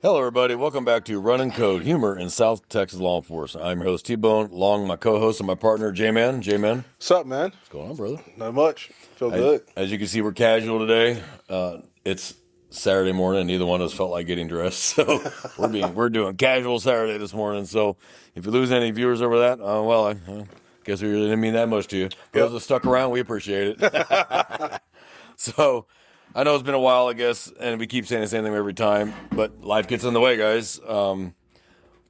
Hello, everybody. Welcome back to Running Code Humor in South Texas Law Enforcement. I'm your host, T-Bone, along my co-host and my partner, J-Man. J-Man, What's up, man? what's going on, brother? Not much. Feel good. As you can see, we're casual today. It's Saturday morning. Neither one of us felt like getting dressed, so we're doing casual Saturday this morning. So if you lose any viewers over that, I guess we really didn't mean that much to you. For those that stuck around, we appreciate it. So I know it's been a while, I guess, and we keep saying the same thing every time, but life gets in the way, guys.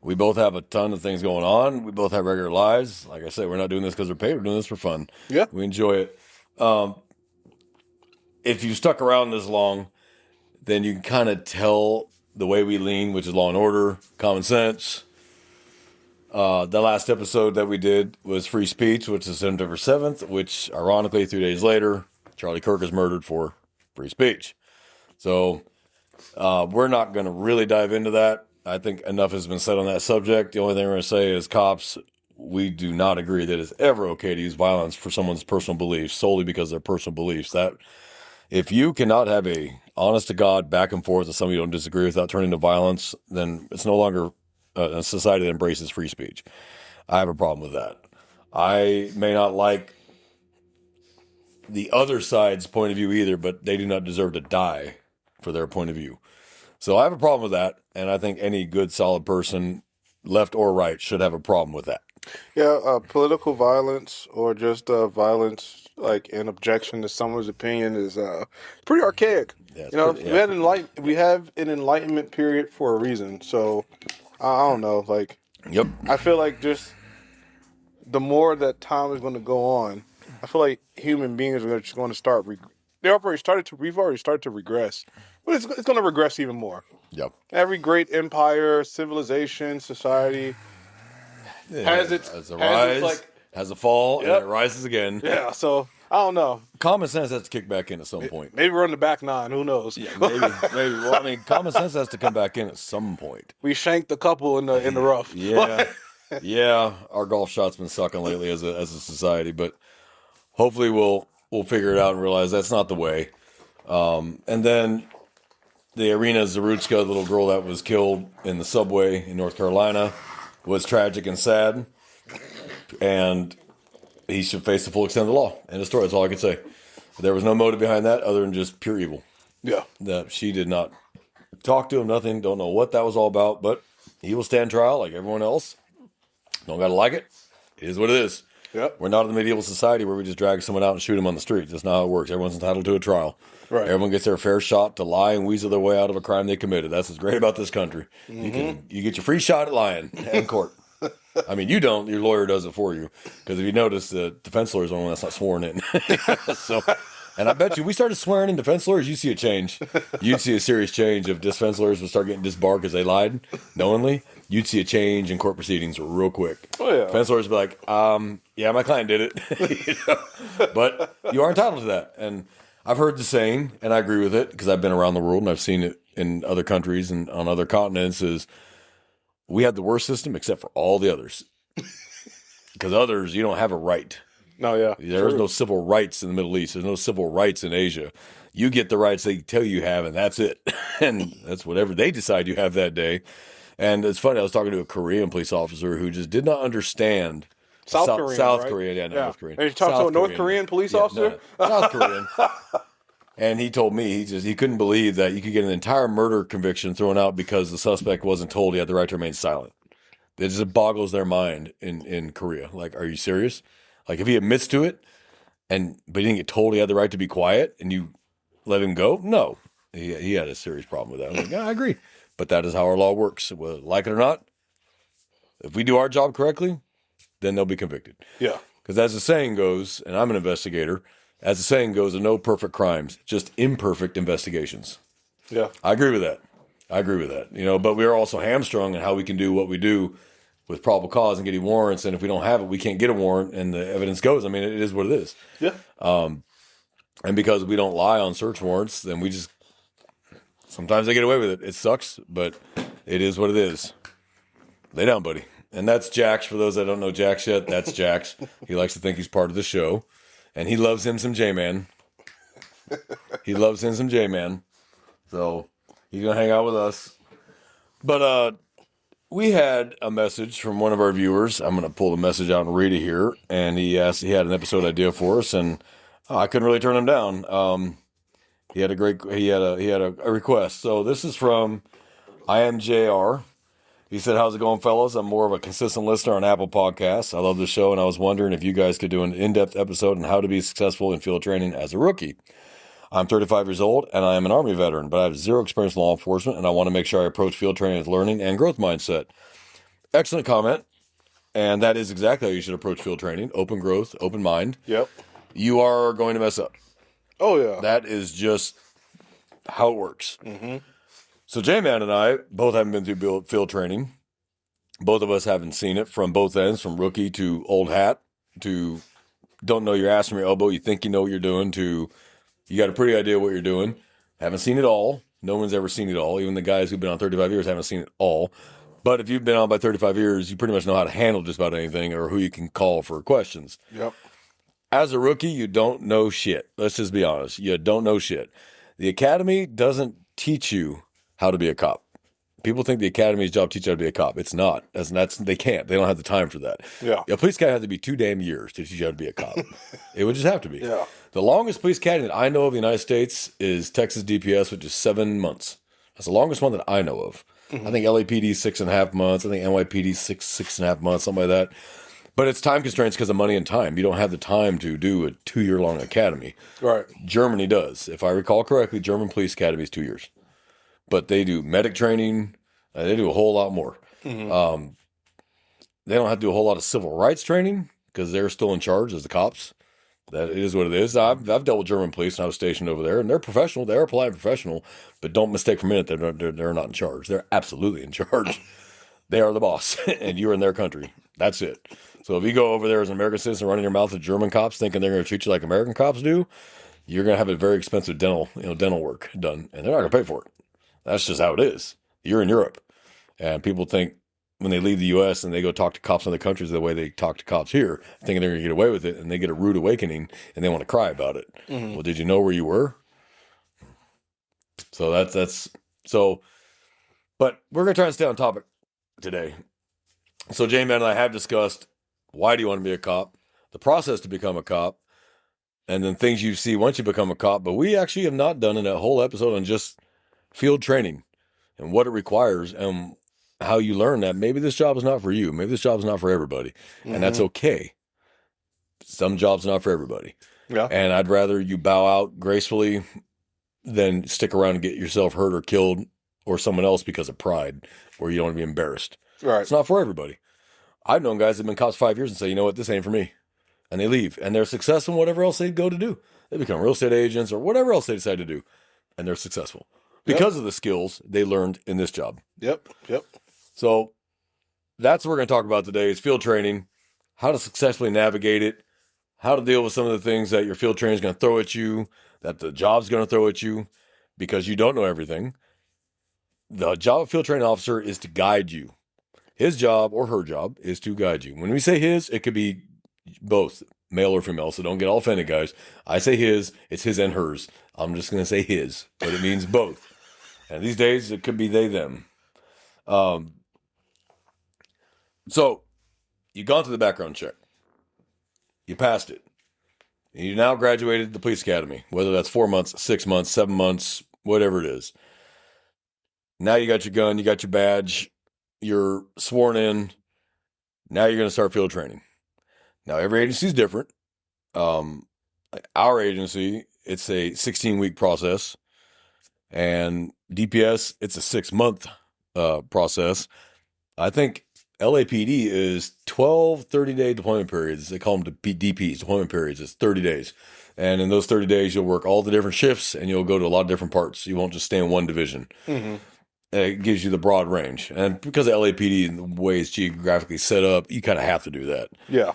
We both have a ton of things going on. We both have regular lives. Like I said, we're not doing this because we're paid. We're doing this for fun. Yeah. We enjoy it. If you stuck around this long, then you can kind of tell the way we lean, which is law and order, common sense. The last episode that we did was free speech, which is September 7th, which ironically, 3 days later, Charlie Kirk is murdered for free speech. So we're not going to really dive into that. I think enough has been said on that subject. The only thing we're going to say is cops, we do not agree that it's ever okay to use violence for someone's personal beliefs solely because of their personal beliefs. That if you cannot have a honest to God back and forth with somebody you don't disagree with without turning to violence, then it's no longer a society that embraces free speech. I have a problem with that. I may not like the other side's point of view either, but they do not deserve to die for their point of view. So I have a problem with that, and I think any good, solid person, left or right, should have a problem with that. Yeah, political violence or just violence, like an objection to someone's opinion, is pretty archaic. Yeah, We have an enlightenment period for a reason. So I don't know. Like, Yep. I feel like just the more that time is going to go on, I feel like human beings are just going to start. We've already started to regress, but it's going to regress even more. Yep. Every great empire, civilization, society has its a rise, like, has a fall, Yep. and it rises again. yeah. So I don't know. Common sense has to kick back in at some point. Maybe we're in the back nine. Who knows? Yeah, maybe. Well, I mean, common sense has to come back in at some point. We shanked a couple in the rough. Yeah, yeah. Our golf shot's been sucking lately as a society, but hopefully we'll figure it out and realize that's not the way. And then the Irina Zarutska, the little girl that was killed in the subway in North Carolina, was tragic and sad, and he should face the full extent of the law. End of story. That's all I can say. There was no motive behind that other than just pure evil. Yeah. That she did not talk to him, nothing. Don't know what that was all about, but he will stand trial like everyone else. Don't gotta like it. It is what it is. Yep. We're not in the medieval society where we just drag someone out and shoot them on the street. That's not how it works. Everyone's entitled to a trial. Right. Everyone gets their fair shot to lie and weasel their way out of a crime they committed. That's what's great about this country. You get your free shot at lying in court. I mean, you don't. Your lawyer does it for you. Because if you notice, the defense lawyer is the one that's not sworn in. So, and I bet you, we started swearing in defense lawyers, you see a change. You'd see a serious change if defense lawyers would start getting disbarred because they lied knowingly. You'd see a change in court proceedings real quick. Oh, yeah. Defense lawyers would be like, yeah, my client did it. You know? But you are entitled to that. And I've heard the saying, and I agree with it because I've been around the world and I've seen it in other countries and on other continents, is we have the worst system except for all the others. Because others, you don't have a right. No, yeah. There's no civil rights in the Middle East. There's no civil rights in Asia. You get the rights they tell you have, and that's it. And that's whatever they decide you have that day. And it's funny, I was talking to a Korean police officer who just did not understand South Korean, South right? Korea, yeah, no, North Korean. And you talking to a North Korean police officer? No, South Korean. And he told me he couldn't believe that you could get an entire murder conviction thrown out because the suspect wasn't told he had the right to remain silent. It just boggles their mind in Korea. Like, are you serious? Like, if he admits to it, but he didn't get told he had the right to be quiet, and you let him go? No, he had a serious problem with that. I'm like, yeah, I agree, but that is how our law works. Whether like it or not, if we do our job correctly, then they'll be convicted. Yeah. Because as the saying goes, and I'm an investigator, as the saying goes, there are no perfect crimes, just imperfect investigations. Yeah. I agree with that. You know, but we are also hamstrung in how we can do what we do with probable cause and getting warrants. And if we don't have it, we can't get a warrant. And the evidence goes. I mean, it is what it is. Yeah. And because we don't lie on search warrants, then we just sometimes they get away with it. It sucks, but it is what it is. Lay down, buddy. And that's Jax. For those that don't know Jax yet, that's Jax. He likes to think he's part of the show, and he loves him some J-Man. So he's gonna hang out with us. But we had a message from one of our viewers. I'm going to pull the message out and read it here. And he asked, he had an episode idea for us, and I couldn't really turn him down. He had a request. So this is from I am JR. He said, "How's it going, fellas? I'm more of a consistent listener on Apple Podcasts. I love the show, and I was wondering if you guys could do an in-depth episode on how to be successful in field training as a rookie. I'm 35 years old, and I am an Army veteran, but I have zero experience in law enforcement, and I want to make sure I approach field training with learning and growth mindset." Excellent comment, and that is exactly how you should approach field training. Open growth, open mind. Yep. You are going to mess up. Oh, yeah. That is just how it works. Mm-hmm. So J-Man and I both haven't been through field training. Both of us haven't seen it from both ends, from rookie to old hat, to don't know your ass from your elbow, you think you know what you're doing, to you got a pretty idea what you're doing. Haven't seen it all. No one's ever seen it all. Even the guys who've been on 35 years haven't seen it all. But if you've been on by 35 years, you pretty much know how to handle just about anything or who you can call for questions. Yep. As a rookie, you don't know shit. Let's just be honest. You don't know shit. The academy doesn't teach you how to be a cop. People think the academy's job to teach you how to be a cop. It's not. They can't. They don't have the time for that. Yeah. A police academy has to be 2 damn years to teach you how to be a cop. It would just have to be. Yeah. The longest police academy that I know of in the United States is Texas DPS, which is 7 months. That's the longest one that I know of. I think LAPD 6.5 months. I think NYPD 6.5 months, something like that. But it's time constraints because of money and time. You don't have the time to do a 2-year-long academy. Right. Germany does. If I recall correctly, German police academy is 2 years. But they do medic training. They do a whole lot more. Mm-hmm. They don't have to do a whole lot of civil rights training because they're still in charge as the cops. That is what it is. I've dealt with German police and I was stationed over there, and they're professional. They are polite and professional, but don't mistake for a minute they're not in charge. They're absolutely in charge. They are the boss, and you're in their country. That's it. So if you go over there as an American citizen running your mouth at German cops thinking they're going to treat you like American cops do, you're going to have a very expensive dental work done, and they're not going to pay for it. That's just how it is. You're in Europe, and people think when they leave the U.S. and they go talk to cops in other countries the way they talk to cops here, thinking they're going to get away with it, and they get a rude awakening, and they want to cry about it. Mm-hmm. Well, did you know where you were? So that's so. But we're going to try and stay on topic today. So J-Man and I have discussed why do you want to be a cop, the process to become a cop, and then things you see once you become a cop. But we actually have not done a whole episode on just field training and what it requires and how you learn that maybe this job is not for you. Maybe this job is not for everybody. Mm-hmm. And that's okay. Some jobs are not for everybody. Yeah. And I'd rather you bow out gracefully than stick around and get yourself hurt or killed or someone else because of pride or you don't want to be embarrassed. Right. It's not for everybody. I've known guys that have been cops 5 years and say, you know what, this ain't for me. And they leave. And they're successful in whatever else they go to do. They become real estate agents or whatever else they decide to do. And they're successful because of the skills they learned in this job. Yep. So that's what we're going to talk about today is field training, how to successfully navigate it, how to deal with some of the things that your field training is going to throw at you, that the job's going to throw at you because you don't know everything. The job of field training officer is to guide you. His job or her job is to guide you. When we say his, it could be both male or female. So don't get all offended, guys. I say his, it's his and hers. I'm just going to say his, but it means both. And these days it could be they, them. So you've gone through the background check. You passed it. And you now graduated the police academy, whether that's 4 months, 6 months, 7 months, whatever it is. Now you got your gun, you got your badge, you're sworn in. Now you're going to start field training. Now every agency is different. Our agency, it's a 16-week process. And DPS, it's a 6-month process. I think LAPD is 12 30-day deployment periods. They call them DPs, deployment periods. It's 30 days. And in those 30 days, you'll work all the different shifts and you'll go to a lot of different parts. You won't just stay in one division. Mm-hmm. It gives you the broad range. And because of LAPD and the way it's geographically set up, you kind of have to do that. Yeah.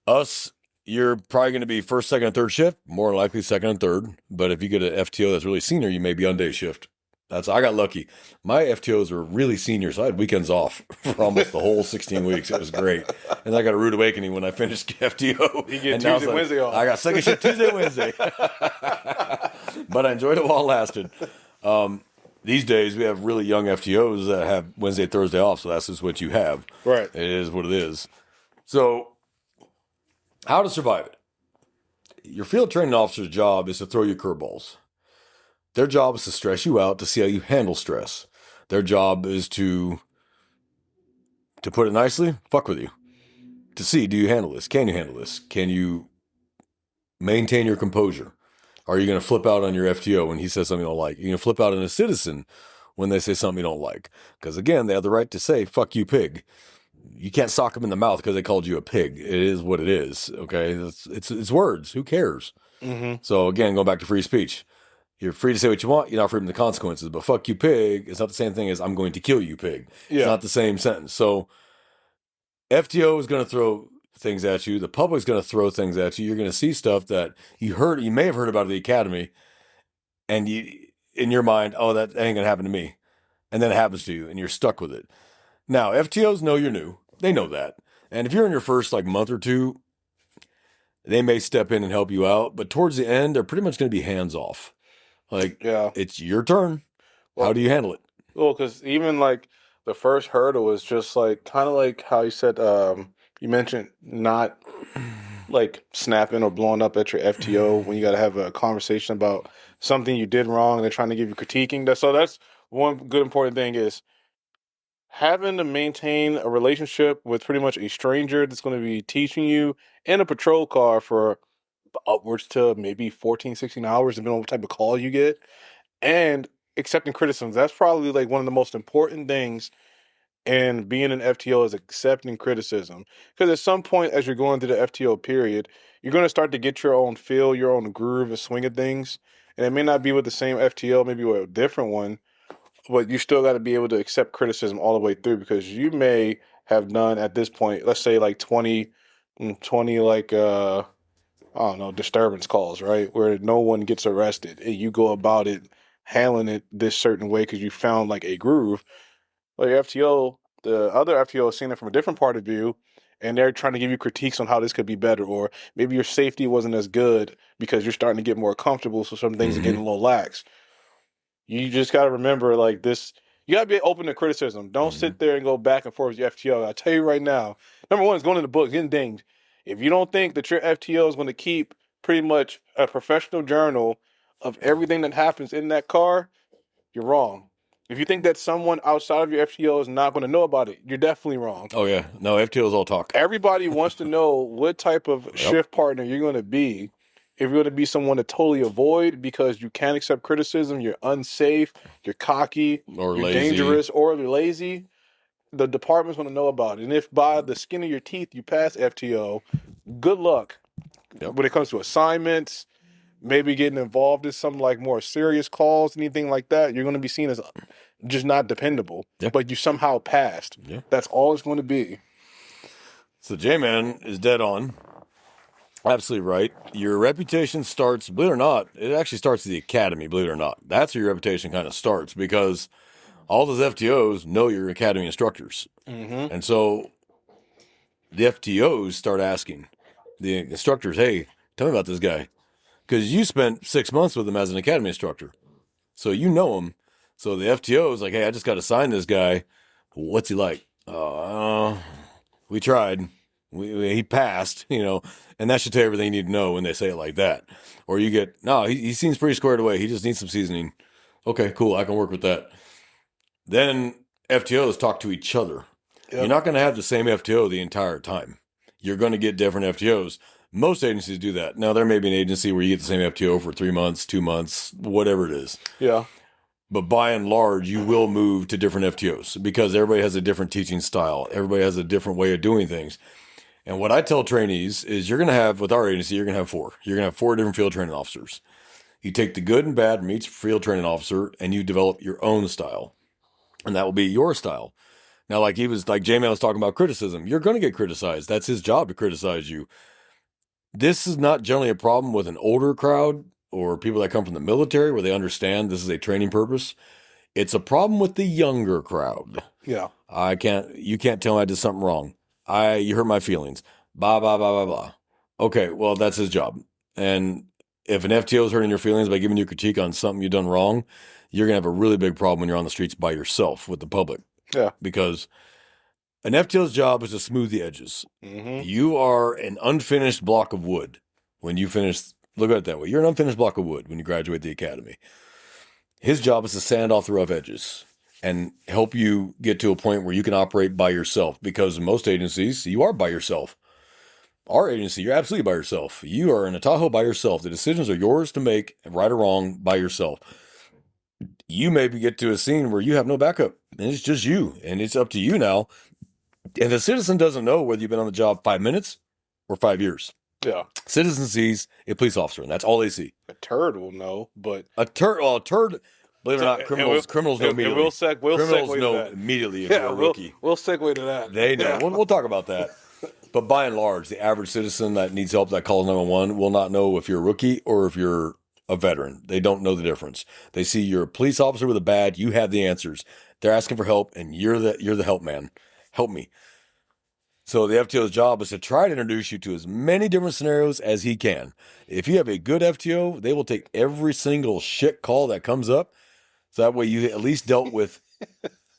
Us, you're probably going to be first, second, and third shift, more than likely second and third. But if you get an FTO that's really senior, you may be on day shift. I got lucky. My FTOs were really senior, so I had weekends off for almost the whole 16 weeks. It was great. And I got a rude awakening when I finished FTO. You get Tuesday, Wednesday off. I got second shift Tuesday, Wednesday. But I enjoyed it while it lasted. these days we have really young FTOs that have Wednesday, Thursday off, so that's just what you have. Right. It is what it is. So, how to survive it? Your field training officer's job is to throw you curveballs. Their job is to stress you out to see how you handle stress. Their job is to put it nicely, fuck with you. To see, do you handle this? Can you handle this? Can you maintain your composure? Are you going to flip out on your FTO when he says something you don't like? Are you going to flip out on a citizen when they say something you don't like? Because again, they have the right to say, fuck you, pig. You can't sock them in the mouth because they called you a pig. It is what it is, okay? It's words. Who cares? Mm-hmm. So again, going back to free speech. You're free to say what you want. You're not free from the consequences. But fuck you, pig, is not the same thing as I'm going to kill you, pig. Yeah. It's not the same sentence. So FTO is going to throw things at you. The public's going to throw things at you. You're going to see stuff that you may have heard about at the academy, and you, in your mind, oh, that ain't going to happen to me. And then it happens to you, and you're stuck with it. Now, FTOs know you're new. They know that. And if you're in your first month or two, they may step in and help you out. But towards the end, they're pretty much going to be hands off. Yeah. It's your turn. How do you handle it? Well, because even the first hurdle is just kind of like how you said, you mentioned not snapping or blowing up at your FTO when you got to have a conversation about something you did wrong and they're trying to give you critiquing. So that's one good important thing is having to maintain a relationship with pretty much a stranger that's going to be teaching you in a patrol car for upwards to maybe 14, 16 hours, depending on what type of call you get, and accepting criticisms. That's probably one of the most important things in being an FTO is accepting criticism. Because at some point, as you're going through the FTO period, you're going to start to get your own feel, your own groove and swing of things. And it may not be with the same FTO, maybe with a different one, but you still got to be able to accept criticism all the way through because you may have done at this point, let's say 20 I don't know, disturbance calls, right? Where no one gets arrested and you go about it, handling it this certain way because you found a groove. Like FTO, the other FTO is seeing it from a different part of view and they're trying to give you critiques on how this could be better, or maybe your safety wasn't as good because you're starting to get more comfortable, so some things are getting a little lax. You just got to remember this. You got to be open to criticism. Don't sit there and go back and forth with your FTO. I tell you right now, number one is going in the books, getting dinged. If you don't think that your FTO is going to keep pretty much a professional journal of everything that happens in that car, you're wrong. If you think that someone outside of your FTO is not going to know about it, you're definitely wrong. Oh, yeah. No, FTOs all talk. Everybody wants to know what type of shift partner you're going to be. If you're going to be someone to totally avoid because you can't accept criticism, you're unsafe, you're cocky, or you're lazy. dangerous, or you're lazy, the department's going to know about it. And if by the skin of your teeth you pass FTO, good luck. Yep. When it comes to assignments, maybe getting involved in some more serious calls, anything like that, you're going to be seen as just not dependable. Yeah. But you somehow passed. Yeah. That's all it's going to be. So J-Man is dead on. Absolutely right. Your reputation starts, believe it or not, it actually starts at the academy, believe it or not. That's where your reputation kind of starts because all those FTOs know your academy instructors. Mm-hmm. And so the FTOs start asking the instructors, hey, tell me about this guy. Because you spent 6 months with him as an academy instructor. So you know him. So the FTO is like, hey, I just got assigned this guy. What's he like? We tried. He passed, and that should tell you everything you need to know when they say it like that. Or you get, no, he seems pretty squared away. He just needs some seasoning. Okay, cool. I can work with that. Then FTOs talk to each other. Yep. You're not going to have the same FTO the entire time. You're going to get different FTOs. Most agencies do that. Now, there may be an agency where you get the same FTO for 3 months, 2 months, whatever it is. Yeah. But by and large, you will move to different FTOs because everybody has a different teaching style. Everybody has a different way of doing things. And what I tell trainees is you're going to have, with our agency, you're going to have 4. You're going to have 4 different field training officers. You take the good and bad from each field training officer and you develop your own style. And that will be your style. Now, like J-Man was talking about criticism, you're going to get criticized. That's his job to criticize you. This is not generally a problem with an older crowd or people that come from the military where they understand this is a training purpose. It's a problem with the younger crowd. Yeah. You can't tell me I did something wrong. You hurt my feelings. Blah, blah, blah, blah, blah. Okay, well, that's his job. And if an FTO is hurting your feelings by giving you critique on something you've done wrong, you're going to have a really big problem when you're on the streets by yourself with the public. Yeah. Because an FTO's job is to smooth the edges. Mm-hmm. You are an unfinished block of wood when you finish. Look at it that way. You're an unfinished block of wood when you graduate the academy. His job is to sand off the rough edges and help you get to a point where you can operate by yourself. Because in most agencies, you are by yourself. Our agency, you're absolutely by yourself. You are in a Tahoe by yourself. The decisions are yours to make, right or wrong, by yourself. You maybe get to a scene where you have no backup, and it's just you, and it's up to you now. And the citizen doesn't know whether you've been on the job 5 minutes or 5 years. Yeah. Citizen sees a police officer, and that's all they see. A turd will know, but A turd, believe it or not, criminals know immediately. We'll Criminals segue know to that. immediately if you're a rookie. We'll segue to that. They know. Yeah. We'll talk about that. But by and large, the average citizen that needs help that calls 911 will not know if you're a rookie or if you're a veteran. They don't know the difference. They see you're a police officer with a badge. You have the answers. They're asking for help, and you're the help man. Help me. So the FTO's job is to try to introduce you to as many different scenarios as he can. If you have a good FTO, they will take every single shit call that comes up. So that way you at least dealt with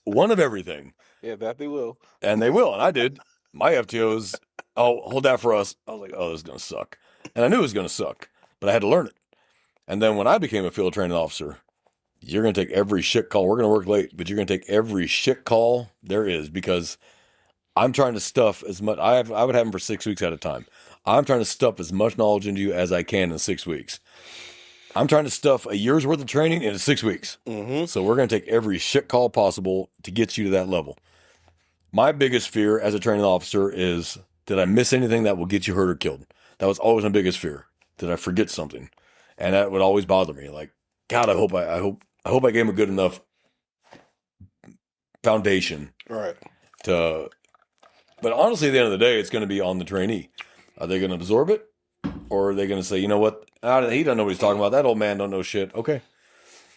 one of everything. Yeah, that they will. And they will. And I did. My FTOs, hold that for us. I was like, this is going to suck. And I knew it was going to suck, but I had to learn it. And then when I became a field training officer, you're going to take every shit call. We're going to work late, but you're going to take every shit call there is, because I'm trying to stuff as much. I would have them for 6 weeks at a time. I'm trying to stuff as much knowledge into you as I can in 6 weeks. I'm trying to stuff a year's worth of training into 6 weeks. Mm-hmm. So we're going to take every shit call possible to get you to that level. My biggest fear as a training officer is, did I miss anything that will get you hurt or killed? That was always my biggest fear. Did I forget something? And that would always bother me. Like, God, I hope I gave him a good enough foundation. Right. But honestly, at the end of the day, it's going to be on the trainee. Are they going to absorb it? Or are they going to say, you know what? He doesn't know what he's talking about. That old man don't know shit. Okay.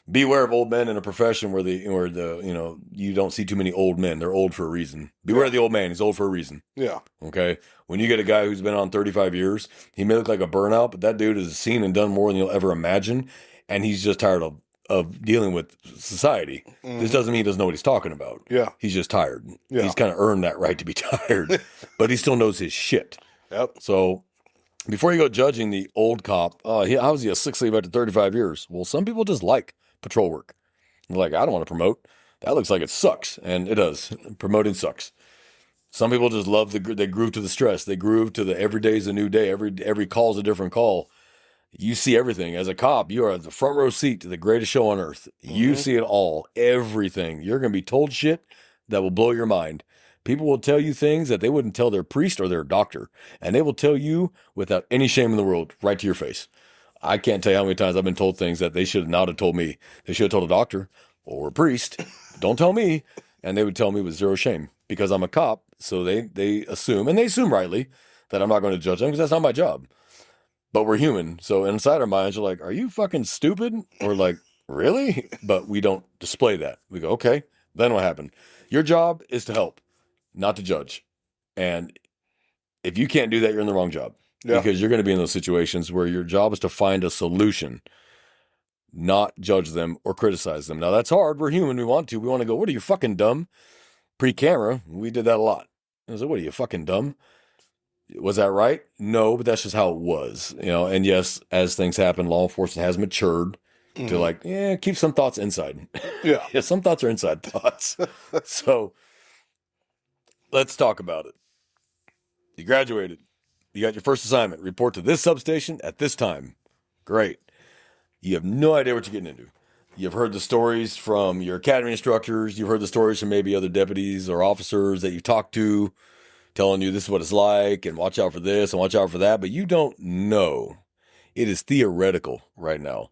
Beware of old men in a profession where you don't see too many old men. They're old for a reason. Beware of the old man. He's old for a reason. Yeah. Okay. When you get a guy who's been on 35 years, he may look like a burnout, but that dude has seen and done more than you'll ever imagine. And he's just tired of dealing with society. Mm-hmm. This doesn't mean he doesn't know what he's talking about. Yeah. He's just tired. Yeah. He's kind of earned that right to be tired, but he still knows his shit. Yep. So before you go judging the old cop, how is he a sick leave after 35 years? Well, some people just like patrol work. They're like, I don't want to promote. That looks like it sucks. And it does. Promoting sucks. Some people just love they groove to the stress. They groove to the every day is a new day. Every call is a different call. You see everything. As a cop, you are at the front row seat to the greatest show on earth. Mm-hmm. You see it all, everything. You're going to be told shit that will blow your mind. People will tell you things that they wouldn't tell their priest or their doctor. And they will tell you without any shame in the world, right to your face. I can't tell you how many times I've been told things that they should not have told me. They should have told a doctor or a priest. Don't tell me. And they would tell me with zero shame because I'm a cop. So they assume, and they assume rightly, that I'm not going to judge them because that's not my job. But we're human. So inside our minds, we're like, are you fucking stupid? Or like, really? But we don't display that. We go, okay, then what happened? Your job is to help, not to judge. And if you can't do that, you're in the wrong job. Yeah. Because you're going to be in those situations where your job is to find a solution, not judge them or criticize them. Now, that's hard. We're human. We want to. We want to go, what are you, fucking dumb? Pre-camera, we did that a lot. I was like, what are you, fucking dumb? Was that right? No, but that's just how it was. And yes, as things happen, law enforcement has matured to like, keep some thoughts inside. Yeah. Yeah, some thoughts are inside thoughts. So let's talk about it. You graduated. You got your first assignment. Report to this substation at this time. Great. You have no idea what you're getting into. You've heard the stories from your academy instructors. You've heard the stories from maybe other deputies or officers that you've talked to, telling you this is what it's like and watch out for this and watch out for that. But you don't know. It is theoretical right now.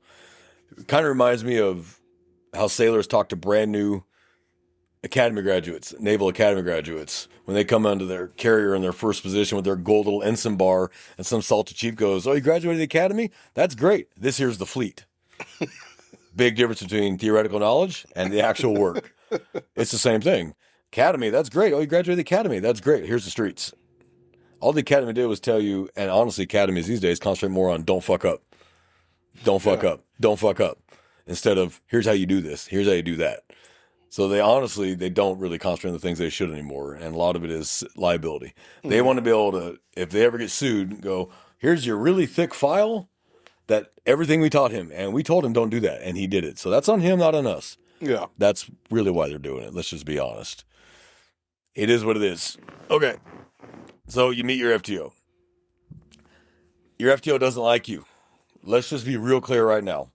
It kind of reminds me of how sailors talk to brand new academy graduates, naval academy graduates, when they come onto their carrier in their first position with their gold little ensign bar, and some salty chief goes, "Oh, you graduated the academy? That's great. This here's the fleet." Big difference between theoretical knowledge and the actual work. It's the same thing. Academy, that's great. Oh, you graduated the academy. That's great. Here's the streets. All the academy did was tell you, and honestly, academies these days concentrate more on don't fuck up. Don't fuck up. Don't fuck up. instead of here's how you do this, here's how you do that. So they don't really concentrate on the things they should anymore. And a lot of it is liability. They want to be able to, if they ever get sued, go, here's your really thick file that everything we taught him. And we told him don't do that. And he did it. So that's on him, not on us. Yeah. That's really why they're doing it. Let's just be honest. It is what it is. Okay. So you meet your FTO. Your FTO doesn't like you. Let's just be real clear right now.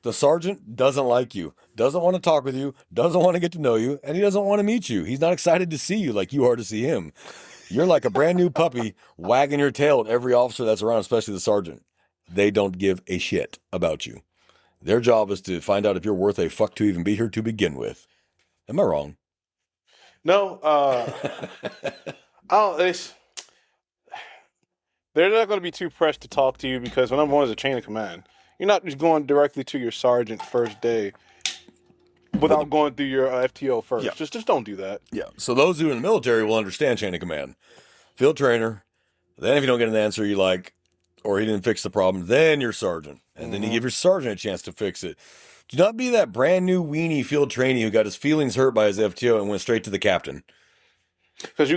The sergeant doesn't like you, doesn't want to talk with you, doesn't want to get to know you, and he doesn't want to meet you. He's not excited to see you like you are to see him. You're like a brand new puppy wagging your tail at every officer that's around, especially the sergeant. They don't give a shit about you. Their job is to find out if you're worth a fuck to even be here to begin with. Am I wrong? No, they're not going to be too pressed to talk to you because number one is a chain of command. You're not just going directly to your sergeant first day without going through your FTO first. Yeah. Just don't do that. Yeah. So those who are in the military will understand chain of command. Field trainer. Then if you don't get an answer you like, or he didn't fix the problem, then your sergeant. And then you give your sergeant a chance to fix it. Do not be that brand new weenie field trainee who got his feelings hurt by his FTO and went straight to the captain. Because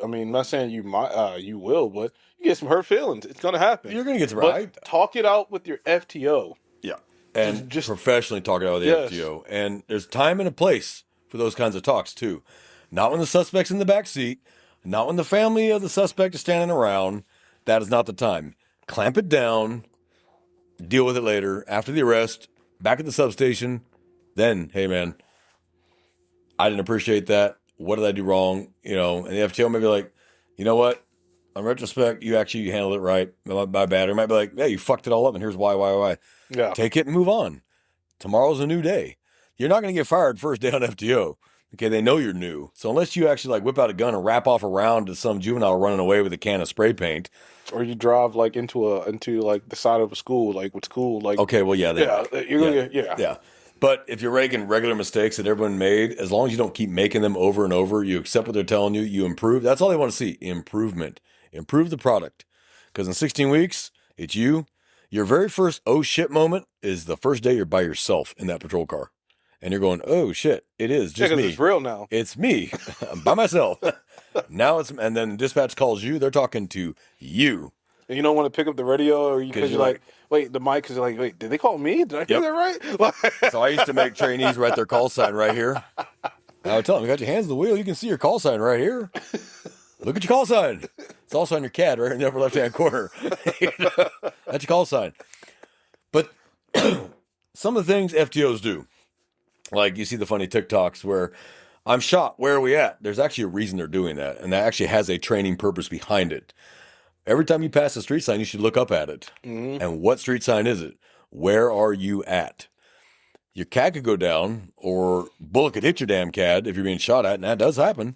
I'm not saying you might, you will, but you get some hurt feelings. It's going to happen. You're going to get some, but right? Talk it out with your FTO. Yeah. And Just professionally talk it out with the Yes. FTO. And there's time and a place for those kinds of talks, too. Not when the suspect's in the back seat, not when the family of the suspect is standing around. That is not the time. Clamp it down, deal with it later, after the arrest, back at the substation. Then, hey, man, I didn't appreciate that. What did I do wrong? And the FTO may be like, you know what? On retrospect, you handled it right. My bad. Or might be like, hey, you fucked it all up, and here's why. Yeah. Take it and move on. Tomorrow's a new day. You're not going to get fired first day on FTO. Okay, they know you're new. So unless you actually whip out a gun and wrap off a round to some juvenile running away with a can of spray paint, or you drive into the side of a school, with school, okay, well, yeah, you're gonna get. Yeah. But if you're making regular mistakes that everyone made, as long as you don't keep making them over and over, you accept what they're telling you, you improve. That's all they want to see, improvement. Improve the product. Because in 16 weeks, it's you. Your very first oh shit moment is the first day you're by yourself in that patrol car. And you're going, oh shit, it is just me. It's real now. It's me. I'm by myself. And then dispatch calls you, they're talking to you. And you don't want to pick up the radio because you're like, wait, the mic, because you're like, wait, did they call me? Did I hear that right? So I used to make trainees write their call sign right here. I would tell them, you got your hands on the wheel, you can see your call sign right here. Look at your call sign. It's also on your CAD right in the upper left-hand corner. That's your call sign. But some of the things FTOs do, like you see the funny TikToks where I'm shot, where are we at? There's actually a reason they're doing that, and that actually has a training purpose behind it. Every time you pass a street sign, you should look up at it. Mm-hmm. And what street sign is it? Where are you at? Your CAD could go down, or bullet could hit your damn CAD if you're being shot at, and that does happen.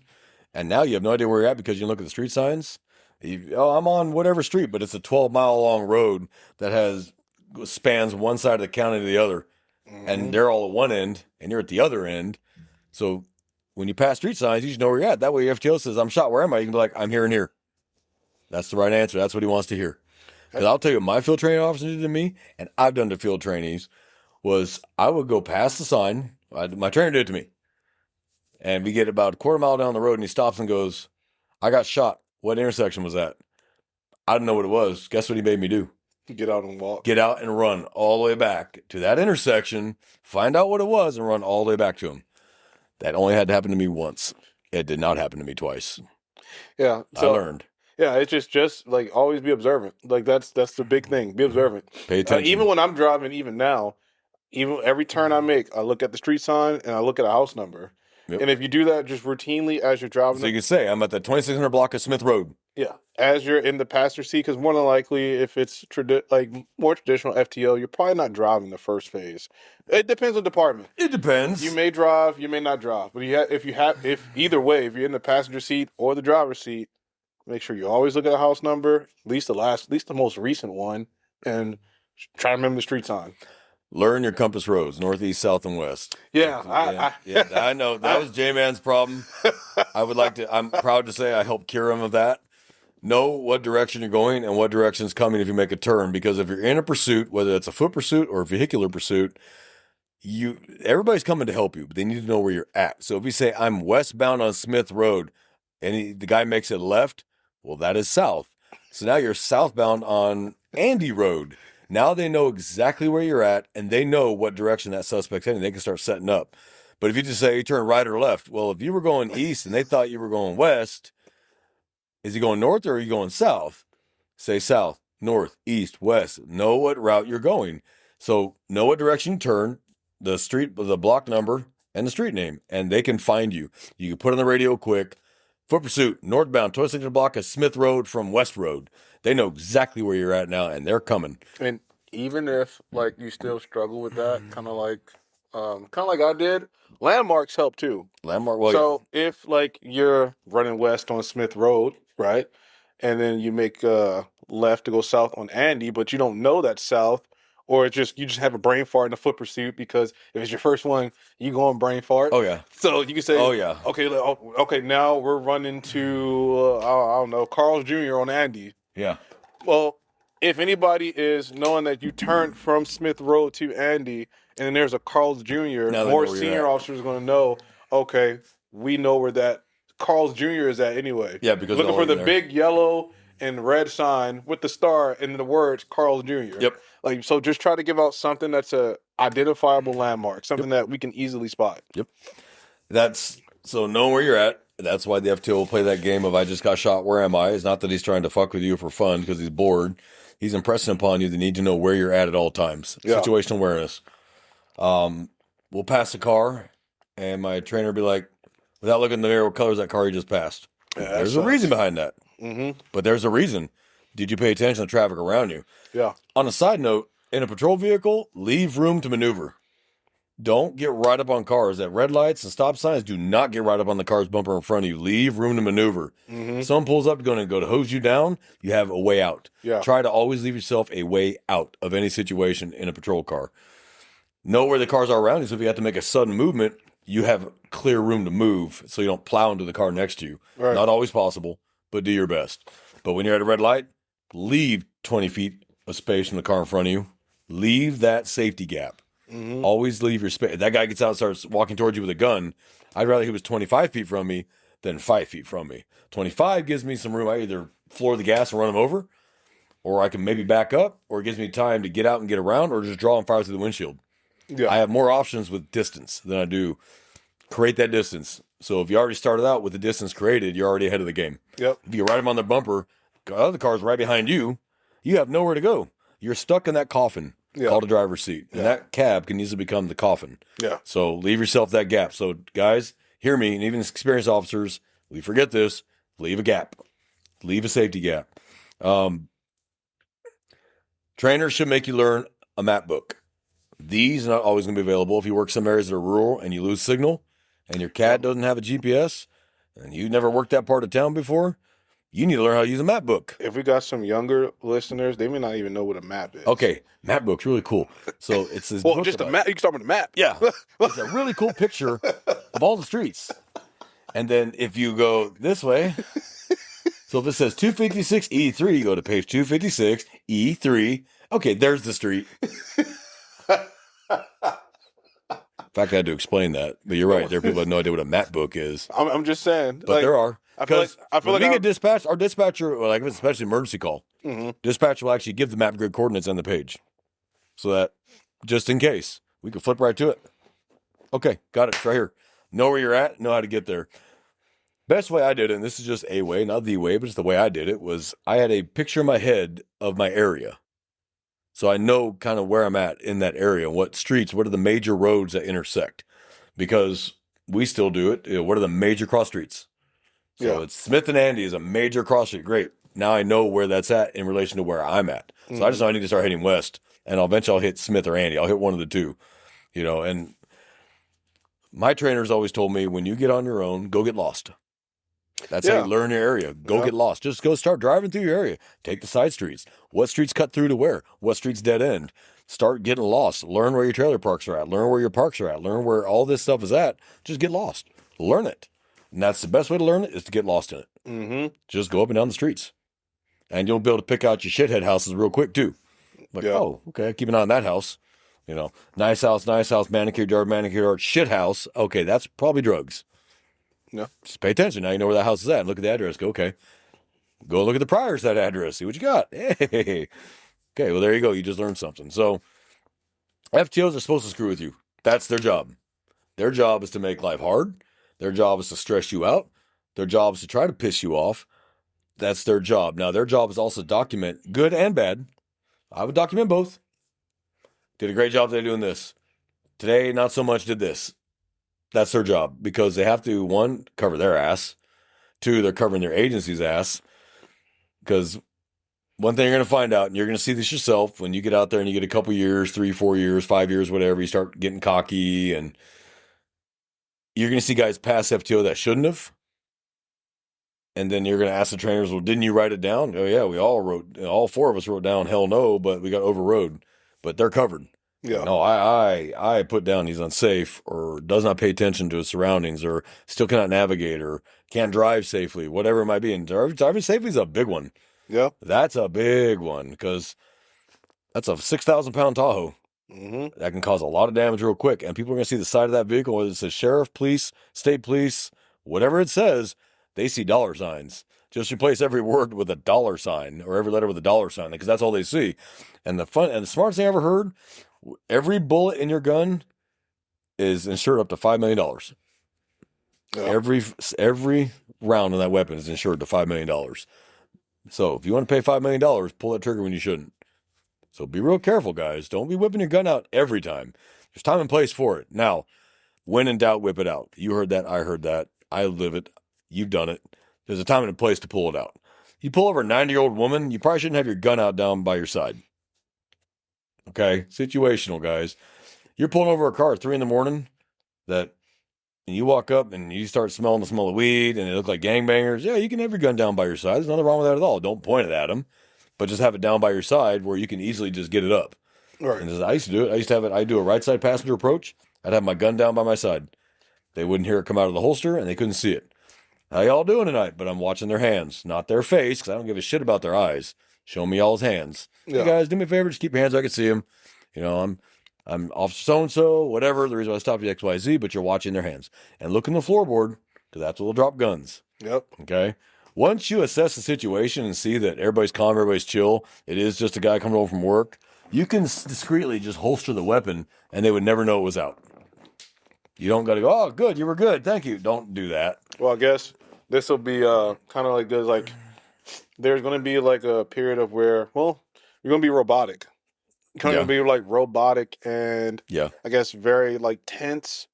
And now you have no idea where you're at because you look at the street signs. I'm on whatever street, but it's a 12-mile long road that spans one side of the county to the other. Mm-hmm. And they're all at one end, and you're at the other end. So when you pass street signs, you should know where you're at. That way your FTO says, I'm shot, where am I? You can be like, I'm here and here. That's the right answer. That's what he wants to hear. Because I'll tell you what my field training officer did to me, and I've done to field trainees, was I would go past the sign. My trainer did it to me. And we get about a quarter mile down the road, and he stops and goes, I got shot. What intersection was that? I didn't know what it was. Guess what he made me do? Get out and walk. Get out and run all the way back to that intersection, find out what it was, and run all the way back to him. That only had to happen to me once. It did not happen to me twice. Yeah. So, I learned. Yeah, it's just always be observant. That's the big thing. Be observant. Pay attention. Even when I'm driving, even now, even every turn I make, I look at the street sign and I look at a house number. Yep. And if you do that just routinely as you're driving, so you can say, I'm at the 2600 block of Smith Road. Yeah, as you're in the passenger seat, because more than likely, if it's more traditional FTO, you're probably not driving the first phase. It depends on department. It depends. You may drive, you may not drive, but if either way, if you're in the passenger seat or the driver's seat, make sure you always look at the house number, at least the most recent one, and try to remember the street sign. Learn your compass roads, northeast, south, and west. Yeah, I know. That was J-Man's problem. I'm proud to say I helped cure him of that. Know what direction you're going and what direction is coming if you make a turn. Because if you're in a pursuit, whether it's a foot pursuit or a vehicular pursuit, everybody's coming to help you, but they need to know where you're at. So if you say I'm westbound on Smith Road, and the guy makes it left, well, that is south. So now you're southbound on Andy Road. Now they know exactly where you're at, and they know what direction that suspect's heading. They can start setting up. But if you just say you turn right or left, well, if you were going east and they thought you were going west, is he going north or are you going south? Say south, north, east, west. Know what route you're going. So know what direction you turn, the street, the block number, and the street name, and they can find you. You can put on the radio quick. Foot pursuit, northbound, 26th block of Smith Road from West Road. They know exactly where you're at now, and they're coming. And even if like you still struggle with that, kind of like I did, landmarks help too. Landmark. Well, So if like you're running west on Smith Road, right, and then you make left to go south on Andy, but you don't know that's south, or it's just you just have a brain fart in a foot pursuit because if it's your first one, you go on brain fart. oh yeah, So you can say, oh yeah, okay, okay, now we're running to I don't know, Carl's Jr. on Andy. yeah. Well, if anybody is knowing that you turned from Smith Road to Andy, and then there's a Carl's Jr., Now they know more where you're senior at. officers are going to know, okay, we know where that Carl's Jr. is at anyway. Yeah, because looking they're for the already there. big yellow and red sign with the star and the words Carl's Jr. Yep. Like, so just try to give out something that's a identifiable landmark, something that we can easily spot. That's so know where you're at. That's why the FTO will play that game of I just got shot, where am I? It's not that he's trying to fuck with you for fun because he's bored. He's impressing upon you the need to know where you're at all times. Yeah. Situational awareness. We'll pass a car, and my trainer will be like, without looking in the mirror, what color is that car you just passed? Yeah, that There's a sucks. reason behind that. Mm-hmm. But there's a reason. Did you pay attention to the traffic around you? Yeah. On a side note, in a patrol vehicle, leave room to maneuver. Don't get right up on cars. At red lights and stop signs, do not get right up on the car's bumper in front of you. Leave room to maneuver. Mm-hmm. Someone pulls up going to go to hose you down, you have a way out. Yeah. Try to always leave yourself a way out of any situation in a patrol car. Know where the cars are around you, so if you have to make a sudden movement, you have clear room to move so you don't plow into the car next to you. Right. Not always possible, but do your best. But when you're at a red light, leave 20 feet of space from the car in front of you. Leave that safety gap. Mm-hmm. Always leave your space. If that guy gets out and starts walking towards you with a gun, I'd rather he was 25 feet from me than 5 feet from me. 25 gives me some room. I either floor the gas and run him over, or I can maybe back up, or it gives me time to get out and get around, or just draw and fire through the windshield. Yeah. I have more options with distance than I do create that distance. So if you already started out with the distance created, you're already ahead of the game. Yep. If you ride him on the bumper, the other car's right behind you, you have nowhere to go. You're stuck in that coffin called a driver's seat. And that cab can easily become the coffin. Yeah. So leave yourself that gap. So guys, hear me, and even experienced officers, we forget this, leave a gap. Leave a safety gap. Trainers should make you learn a map book. These are not always going to be available. If you work some areas that are rural and you lose signal and your cat doesn't have a GPS and you've never worked that part of town before, you need to learn how to use a map book. If we got some younger listeners, they may not even know what a map is. Okay, map book's really cool. So it's this Well, book just a about- map. You can start with a map. Yeah. It's a really cool picture of all the streets. And then if you go this way, so if it says 256 E3, you go to page 256 E3. Okay, there's the street. In fact, I had to explain that, but you're right. There are people that have no idea what a map book is, I'm just saying. but there are. I feel like when we I- get dispatched, our dispatcher, well, like if it's especially emergency call, Mhm. dispatcher will actually give the map grid coordinates on the page, so that just in case we can flip right to it. Okay, got it. It's right here. Know where you're at. Know how to get there. Best way I did it, and this is just a way, not the way, but just the way I did it, was I had a picture in my head of my area. So I know kind of where I'm at in that area, what streets, what are the major roads that intersect, because we still do it. You know, what are the major cross streets? So Yeah. it's Smith and Andy is a major cross street. Great. Now I know where that's at in relation to where I'm at. So I just know I need to start heading west, and eventually I'll hit Smith or Andy. I'll hit one of the two, you know. And my trainers always told me, when you get on your own, go get lost. That's how Yeah. you learn your area. Go Yeah. get lost. Just go start driving through your area. Take the side streets. What streets cut through to where? What streets dead end? Start getting lost. Learn where your trailer parks are at. Learn where your parks are at. Learn where all this stuff is at. Just get lost. Learn it. And that's the best way to learn it, is to get lost in it. Mm-hmm. Just go up and down the streets. And you'll be able to pick out your shithead houses real quick too. Like, Yeah. oh, okay, keep an eye on that house. You know, nice house, manicured yard, shit house. Okay, that's probably drugs. Yeah. Just pay attention. Now you know where that house is at. Look at the address. Go, okay. Go look at the priors to that address. See what you got. Hey. Okay, well, there you go. You just learned something. So FTOs are supposed to screw with you. That's their job. Their job is to make life hard. Their job is to stress you out. Their job is to try to piss you off. That's their job. Now, their job is also to document good and bad. I would document both. Did a great job today doing this. Today, not so much did this. That's their job because they have to, one, cover their ass. Two, they're covering their agency's ass. Because one thing you're going to find out, and you're going to see this yourself when you get out there and you get a couple years, 3, 4 years, 5 years, whatever, you start getting cocky and you're going to see guys pass FTO that shouldn't have. And then you're going to ask the trainers, well, didn't you write it down? Oh, yeah, we all 4 of us wrote down hell no, but we got overrode. But they're covered. Yeah. No, I put down he's unsafe or does not pay attention to his surroundings or still cannot navigate or can't drive safely, whatever it might be. And driving safely is a big one. Yeah. That's a big one because that's a 6,000-pound Tahoe. Mm-hmm. That can cause a lot of damage real quick. And people are going to see the side of that vehicle, whether it says sheriff, police, state police, whatever it says, they see dollar signs. Just replace every word with a dollar sign or every letter with a dollar sign because that's all they see. And the smartest thing I ever heard, every bullet in your gun is insured up to $5 million. Yeah. Every round of that weapon is insured to $5 million. So if you want to pay $5 million, pull that trigger when you shouldn't. So be real careful, guys. Don't be whipping your gun out every time. There's time and place for it. Now, when in doubt, whip it out. You heard that. I heard that. I live it. You've done it. There's a time and a place to pull it out. You pull over a 90-year-old woman, you probably shouldn't have your gun out down by your side. Okay? Situational, guys. You're pulling over a car at 3 a.m. and you walk up and you start smelling the smell of weed and it look like gangbangers. Yeah, you can have your gun down by your side. There's nothing wrong with that at all. Don't point it at them, but just have it down by your side where you can easily just get it up. Right. And I used to do it. I do a right side passenger approach. I'd have my gun down by my side. They wouldn't hear it come out of the holster and they couldn't see it. How y'all doing tonight? But I'm watching their hands, not their face, because I don't give a shit about their eyes. Show me y'all's hands. Yeah. Hey guys, do me a favor, just keep your hands so I can see them. You know, I'm Officer so-and-so, whatever, the reason why I stopped you XYZ, but you're watching their hands. And look in the floorboard, because that's where they'll drop guns. Yep. Okay? Once you assess the situation and see that everybody's calm, everybody's chill, it is just a guy coming home from work, you can discreetly just holster the weapon, and they would never know it was out. You don't got to go, oh, good, you were good, thank you. Don't do that. Well, I guess this will be kind of like this. Like, there's going to be like a period of where, well, you're going to be robotic. Kind of be like robotic and I guess very like tense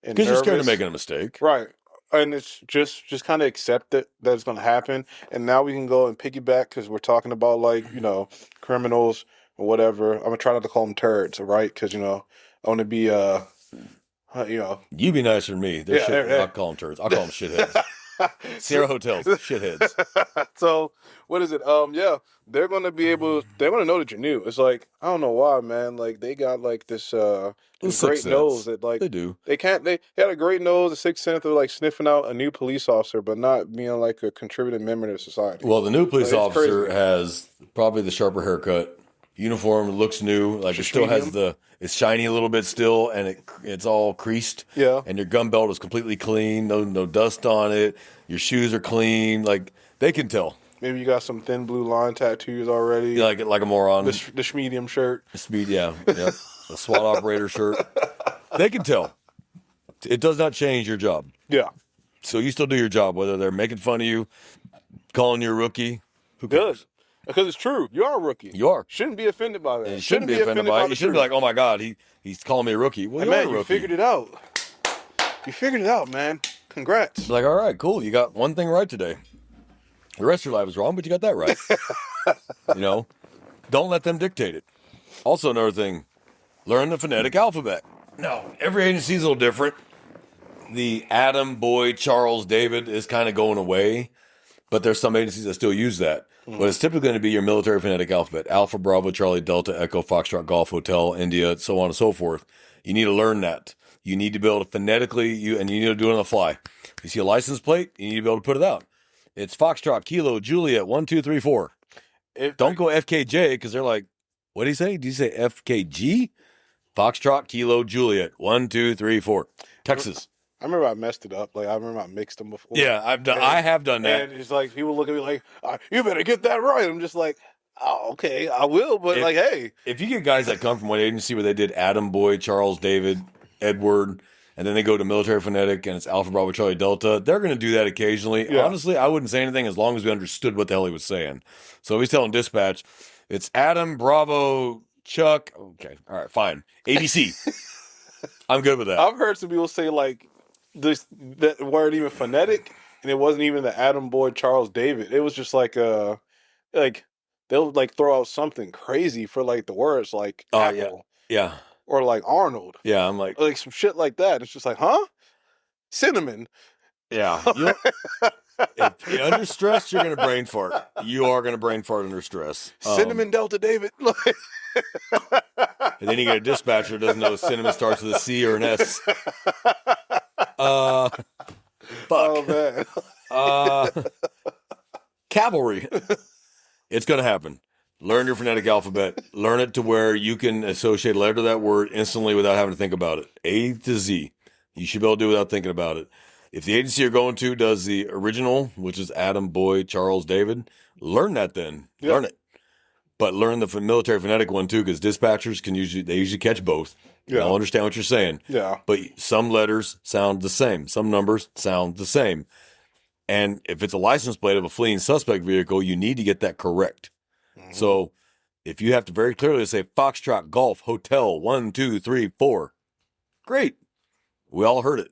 and because you're scared nervous. of making a mistake, right? And it's just kind of accept it that it's going to happen. And now we can go and piggyback because we're talking about like criminals or whatever. I'm gonna try not to call them turds, right? Because I want to be You be nicer than me. I'll call them turds. I'll call them shitheads. Sierra Hotels, shitheads. So what is it? They're gonna be able. They're gonna know that you're new. It's like I don't know why, man. Like they got like this great nose that like they do. They can't. They had a great nose, a sixth sense of like sniffing out a new police officer, but not being like a contributing member to society. Well, the new police officer crazy. Has probably the sharper haircut. Uniform looks new. Like it still has it's shiny a little bit still, and it's all creased. Yeah. And your gun belt is completely clean. No dust on it. Your shoes are clean. Like they can tell. Maybe you got some thin blue line tattoos already. Like a moron. The Schmedium shirt. Yeah. A SWAT operator shirt. They can tell. It does not change your job. Yeah. So you still do your job, whether they're making fun of you, calling you a rookie. Who cares? Good. Because it's true. You are a rookie. You are. Shouldn't be offended by that. And you shouldn't be offended by it. You shouldn't be like, oh my God, he's calling me a rookie. Well, hey, man, you figured it out. You figured it out, man. Congrats. Like, all right, cool. You got one thing right today. The rest of your life was wrong, but you got that right. Don't let them dictate it. Also, another thing, learn the phonetic alphabet. Now, every agency is a little different. The Adam, Boyd, Charles, David is kind of going away, but there's some agencies that still use that. But it's typically going to be your military phonetic alphabet. Alpha, Bravo, Charlie, Delta, Echo, Foxtrot, Golf, Hotel, India, so on and so forth. You need to learn that. You need to be able to phonetically, and you need to do it on the fly. You see a license plate, you need to be able to put it out. It's Foxtrot, Kilo, Juliet, 1, 2, 3, 4. Don't go FKJ because they're like, what did he say? Did he say FKG? Foxtrot, Kilo, Juliet. 1, 2, 3, 4. Texas. I remember I messed it up. Like I remember I mixed them before. Yeah, I have done that. And it's like people look at me like, "You better get that right." I'm just like, "Oh, okay, I will." But like, hey, if you get guys that come from one agency where they did Adam, Boy, Charles, David, Edward, and then they go to Military Phonetic and it's Alpha, Bravo, Charlie, Delta, they're going to do that occasionally. Yeah. Honestly, I wouldn't say anything as long as we understood what the hell he was saying. So if he's telling dispatch, it's Adam, Bravo, Chuck. Okay, all right, fine. ABC. I'm good with that. I've heard some people say like this that weren't even phonetic, and it wasn't even the Adam Boy Charles David. It was just like they'll like throw out something crazy for like the words like apple Yeah. or like Arnold. Yeah, I'm like some shit like that. It's just like, huh? Cinnamon. yeah. If you're under stress, you're going to brain fart. You are going to brain fart under stress. Cinnamon Delta David. And then you get a dispatcher who doesn't know cinnamon starts with a C or an S. Fuck. Oh man. Cavalry. It's going to happen. Learn your phonetic alphabet. Learn it to where you can associate a letter to that word instantly without having to think about it. A to Z. You should be able to do it without thinking about it. If the agency you're going to does the original, which is Adam, Boy, Charles, David, learn that then. Yeah. Learn it. But learn the military phonetic one too, because dispatchers usually catch both. Yeah. They'll understand what you're saying. Yeah. But some letters sound the same. Some numbers sound the same. And if it's a license plate of a fleeing suspect vehicle, you need to get that correct. Mm-hmm. So if you have to very clearly say Foxtrot, Golf, Hotel, 1, 2, 3, 4, great. We all heard it.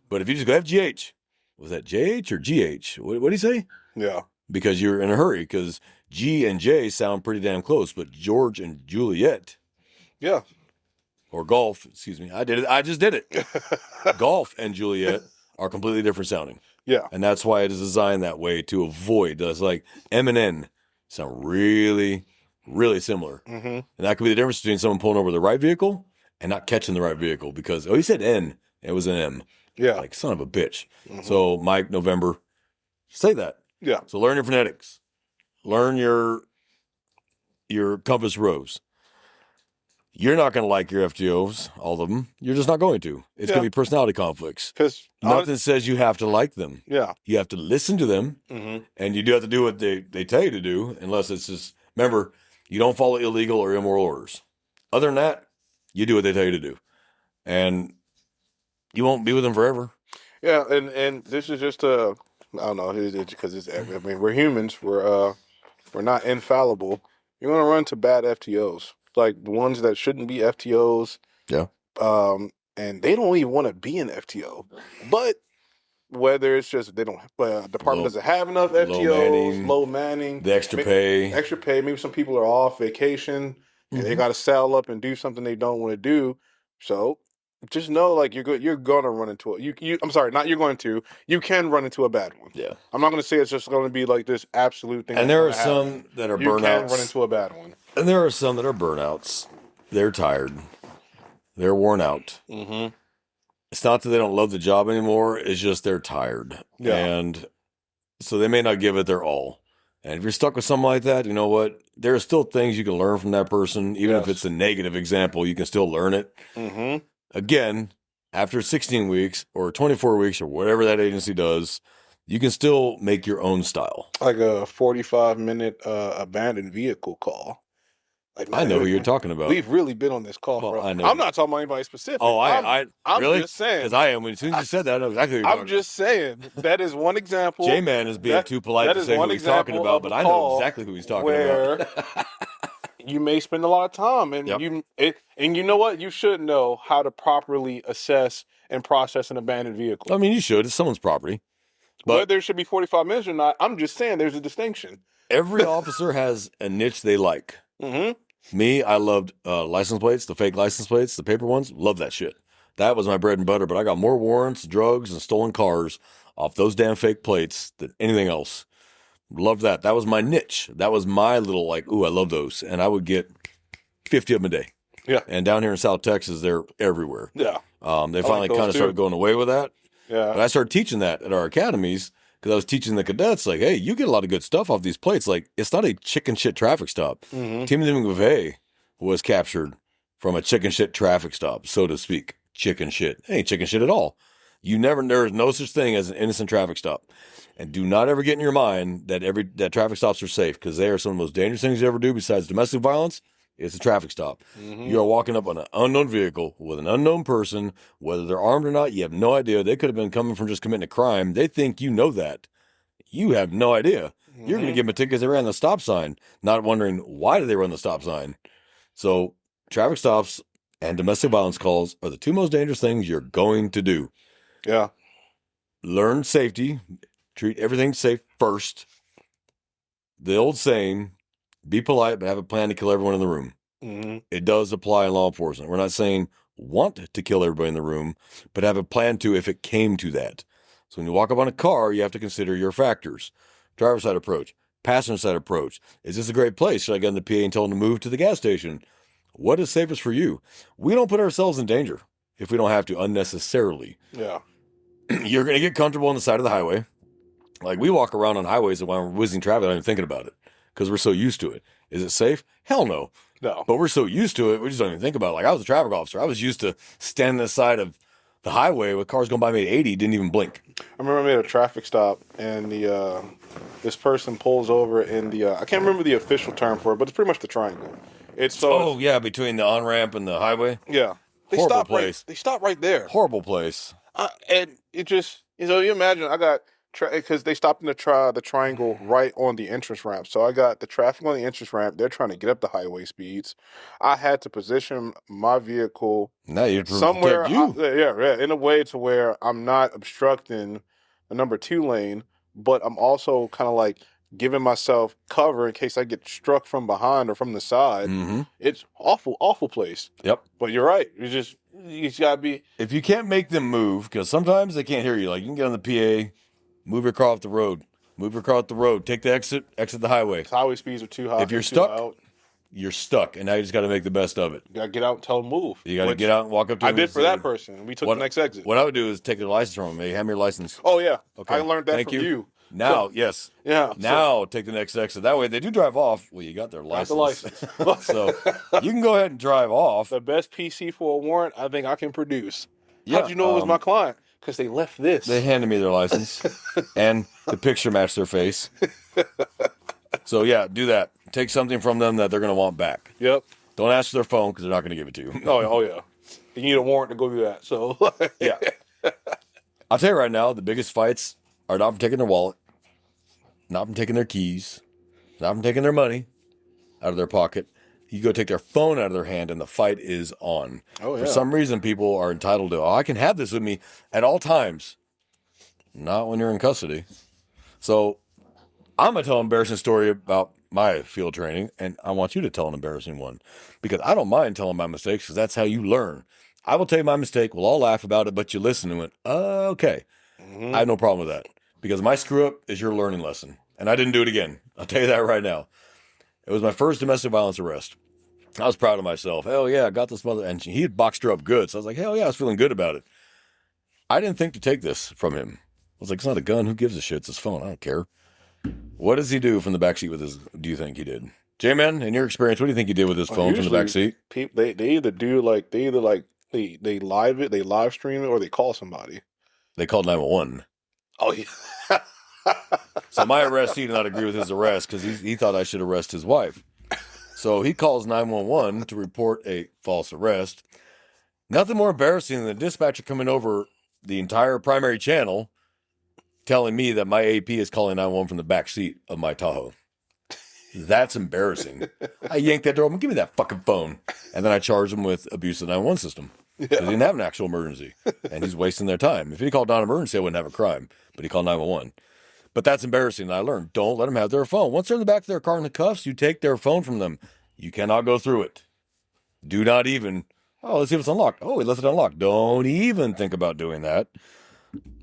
But if you just go FGH, was that JH or GH? What did he say? Yeah. Because you're in a hurry, because G and J sound pretty damn close, but George and Juliet. Yeah. Or Golf, excuse me. I did it. I just did it. Golf and Juliet are completely different sounding. Yeah. And that's why it is designed that way to avoid. It's like M and N sound really, really similar. Mm-hmm. And that could be the difference between someone pulling over the right vehicle and not catching the right vehicle because, he said N. It was an M. Yeah. Like, son of a bitch. Mm-hmm. So, Mike, November, say that. Yeah. So, learn your phonetics. Learn your compass rows. You're not going to like your FTOs, all of them. You're just not going to. It's going to be personality conflicts. Because nothing says you have to like them. Yeah. You have to listen to them, and you do have to do what they tell you to do, unless it's just, remember, you don't follow illegal or immoral orders. Other than that, you do what they tell you to do. And you won't be with them forever. Yeah, and this is just I don't know, because I mean, we're humans. We're not infallible. You're going to run into bad FTOs. Like the ones that shouldn't be FTOs. Yeah. And they don't even want to be an FTO. But whether it's just department doesn't have enough FTOs, low manning, the extra pay. Maybe some people are off vacation and they got to saddle up and do something they don't want to do. So just know, like, you're going to run into I'm sorry, not you're going to. You can run into a bad one. Yeah. I'm not going to say it's just going to be like this absolute thing. And there are some that are burnouts. You can run into a bad one. And there are some that are burnouts. They're tired. They're worn out. Mm-hmm. It's not that they don't love the job anymore. It's just they're tired. Yeah. And so they may not give it their all. And if you're stuck with something like that, you know what? There are still things you can learn from that person. Even if it's a negative example, you can still learn it. Mm-hmm. Again, after 16 weeks or 24 weeks or whatever that agency does, you can still make your own style. Like a 45-minute abandoned vehicle call. Like, man, I know who you're talking about. We've really been on this call. Well, I know. I'm not talking about anybody specific. Oh, I'm really? Just saying. Because I am. As soon as you said that, I know exactly who you're talking I'm just saying. That is one example. J-Man is being too polite to say who he's talking about, but I know exactly who he's talking about. You may spend a lot of time, and you know what? You should know how to properly assess and process an abandoned vehicle. I mean, you should. It's someone's property. But whether it should be 45 minutes or not, I'm just saying there's a distinction. Every officer has a niche they like. Mm-hmm. Me, I loved license plates, the fake license plates, the paper ones. Love that shit. That was my bread and butter. But I got more warrants, drugs, and stolen cars off those damn fake plates than anything else. Loved that. That was my niche. That was my little, like, ooh, I love those. And I would get 50 of them a day. Yeah. And down here in South Texas, they're everywhere. Yeah. They finally kind of started going away with that. Yeah. But I started teaching that at our academies because I was teaching the cadets, like, hey, you get a lot of good stuff off these plates. Like, it's not a chicken shit traffic stop. Mm-hmm. Timothy McVeigh was captured from a chicken shit traffic stop, so to speak. Chicken shit. It ain't chicken shit at all. There is no such thing as an innocent traffic stop. And do not ever get in your mind that traffic stops are safe, because they are some of the most dangerous things you ever do besides domestic violence. It's a traffic stop. You are walking up on an unknown vehicle with an unknown person, whether they're armed or not. You have no idea. They could have been coming from just committing a crime. They think you know that. You have no idea. You're going to give them a ticket because they ran the stop sign, not wondering why did they run the stop sign. So traffic stops and domestic violence calls are the two most dangerous things you're going to do. Yeah. Learn safety. Treat everything safe first. The old saying, be polite, but have a plan to kill everyone in the room. It does apply in law enforcement. We're not saying want to kill everybody in the room, but have a plan to if it came to that. So when you walk up on a car, you have to consider your factors. Driver's side approach, passenger side approach. Is this a great place? Should I get in the PA and tell them to move to the gas station? What is safest for you? We don't put ourselves in danger if we don't have to unnecessarily. Yeah. You're going to get comfortable on the side of the highway. Like we walk around on highways and when we're whizzing traffic, I'm not even thinking about it because we're so used to it. Is it safe? Hell no. No. But we're so used to it, we just don't even think about it. Like I was a traffic officer. I was used to standing on the side of the highway with cars going by me at 80, didn't even blink. I remember I made a traffic stop and this person pulls over in I can't remember the official term for it, but it's pretty much the triangle. Yeah, between the on-ramp and the highway. Yeah. Horrible place. They stop right there. Horrible place. And it just, you imagine I got, because they stopped in the triangle right on the entrance ramp. So I got the traffic on the entrance ramp. They're trying to get up the highway speeds. I had to position my vehicle somewhere, in a way to where I'm not obstructing the number 2 lane, but I'm also kind of like giving myself cover in case I get struck from behind or from the side. It's awful place. Yep. But you're right. You just gotta be. If you can't make them move, because sometimes they can't hear you. Like you can get on the PA, move your car off the road. Move your car off the road. Take the exit the highway. Highway speeds are too high. If you're stuck, you're stuck, and now you just got to make the best of it. You gotta get out and tell them move. You got to get out and walk up to them. I did for that person. We took the next exit. What I would do is take their license from them. Hey, hand me your license. Oh yeah. Okay. I learned that from you. Now, yes. Yeah. Now take the next exit. That way, they do drive off. Well, you got their license. So you can go ahead and drive off. The best PC for a warrant I think I can produce. Yeah, how'd you know it was my client? Because they left this. They handed me their license, and the picture matched their face. So yeah, do that. Take something from them that they're going to want back. Yep. Don't ask for their phone because they're not going to give it to you. Oh yeah. You need a warrant to go do that. So yeah. I'll tell you right now, the biggest fights are not from taking their wallet, not from taking their keys, not from taking their money out of their pocket. You go take their phone out of their hand and the fight is on. Oh, yeah. For some reason, people are entitled to, I can have this with me at all times. Not when you're in custody. So I'm going to tell an embarrassing story about my field training, and I want you to tell an embarrassing one because I don't mind telling my mistakes because that's how you learn. I will tell you my mistake. We'll all laugh about it, but you listen and went, okay. I have no problem with that because my screw up is your learning lesson. And I didn't do it again. I'll tell you that right now. It was my first domestic violence arrest. I was proud of myself. Hell yeah, I got this mother. And he had boxed her up good. So I was like, hell yeah, I was feeling good about it. I didn't think to take this from him. I was like, it's not a gun. Who gives a shit? It's his phone. I don't care. What does he do from the backseat with his, do you think he did? J-Man, in your experience, what do you think he did with his phone from the backseat? They either do they live stream it or they call somebody. They called 911. Oh, yeah. So my arrest, he did not agree with his arrest because he thought I should arrest his wife. So he calls 911 to report a false arrest. Nothing more embarrassing than the dispatcher coming over the entire primary channel telling me that my AP is calling 911 from the back seat of my Tahoe. That's embarrassing. I yanked that door open, give me that fucking phone. And then I charged him with abuse of the 911 system. Because he didn't have an actual emergency. And he's wasting their time. If he called non-emergency, I wouldn't have a crime. But he called 911. But that's embarrassing. And I learned, don't let them have their phone. Once they're in the back of their car in the cuffs, you take their phone from them. You cannot go through it. Do not even, let's see if it's unlocked. Oh, he left it unlocked. Don't even think about doing that.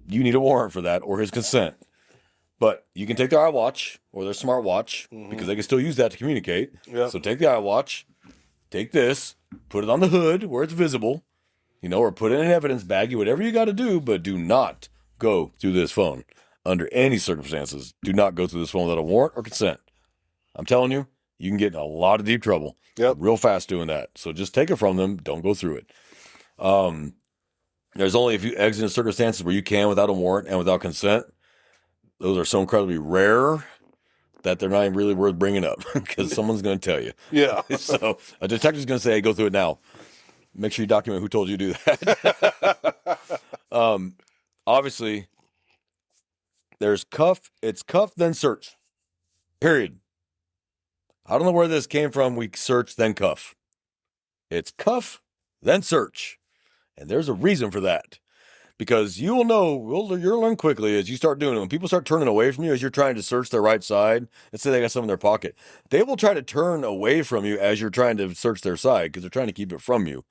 You need a warrant for that or his consent. But you can take their iWatch or their smartwatch because they can still use that to communicate. Yep. So take the iWatch, take this, put it on the hood where it's visible, or put it in an evidence baggie, whatever you got to do, but do not go through this phone. Under any circumstances, do not go through this phone without a warrant or consent. I'm telling you, You can get in a lot of deep trouble real fast doing that. So just take it from them. Don't go through it. There's only a few exigent circumstances where you can without a warrant and without consent. Those are so incredibly rare that they're not even really worth bringing up because someone's going to tell you. Yeah. So a detective's going to say, hey, go through it now. Make sure you document who told you to do that. Obviously, there's cuff. It's cuff, then search. Period. I don't know where this came from. We search, then cuff. It's cuff, then search. And there's a reason for that. Because you will know, you'll learn quickly as you start doing it. When people start turning away from you as you're trying to search their right side, let's say they got something in their pocket, they will try to turn away from you as you're trying to search their side because they're trying to keep it from you.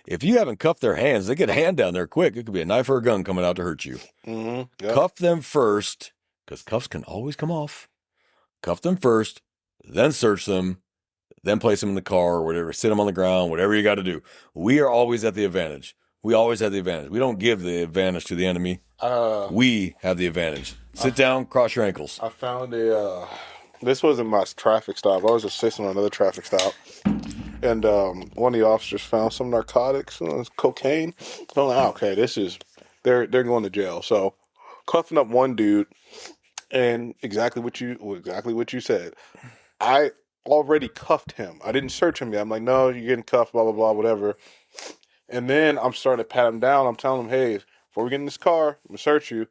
If you haven't cuffed their hands, they get a hand down there quick. It could be a knife or a gun coming out to hurt you. Mm-hmm. Yep. Cuff them first, because cuffs can always come off. Cuff them first, then search them, then place them in the car or whatever, sit them on the ground, whatever you got to do. We are always at the advantage. We always have the advantage. We don't give the advantage to the enemy. We have the advantage. Sit down, cross your ankles. I found this wasn't my traffic stop. I was assisting on another traffic stop. And one of the officers found some narcotics, cocaine. So I'm like, okay, they're going to jail. So cuffing up one dude, and exactly what you said. I already cuffed him. I didn't search him yet. I'm like, no, you're getting cuffed, blah, blah, blah, whatever. And then I'm starting to pat him down. I'm telling him, hey, before we get in this car, I'm gonna search you.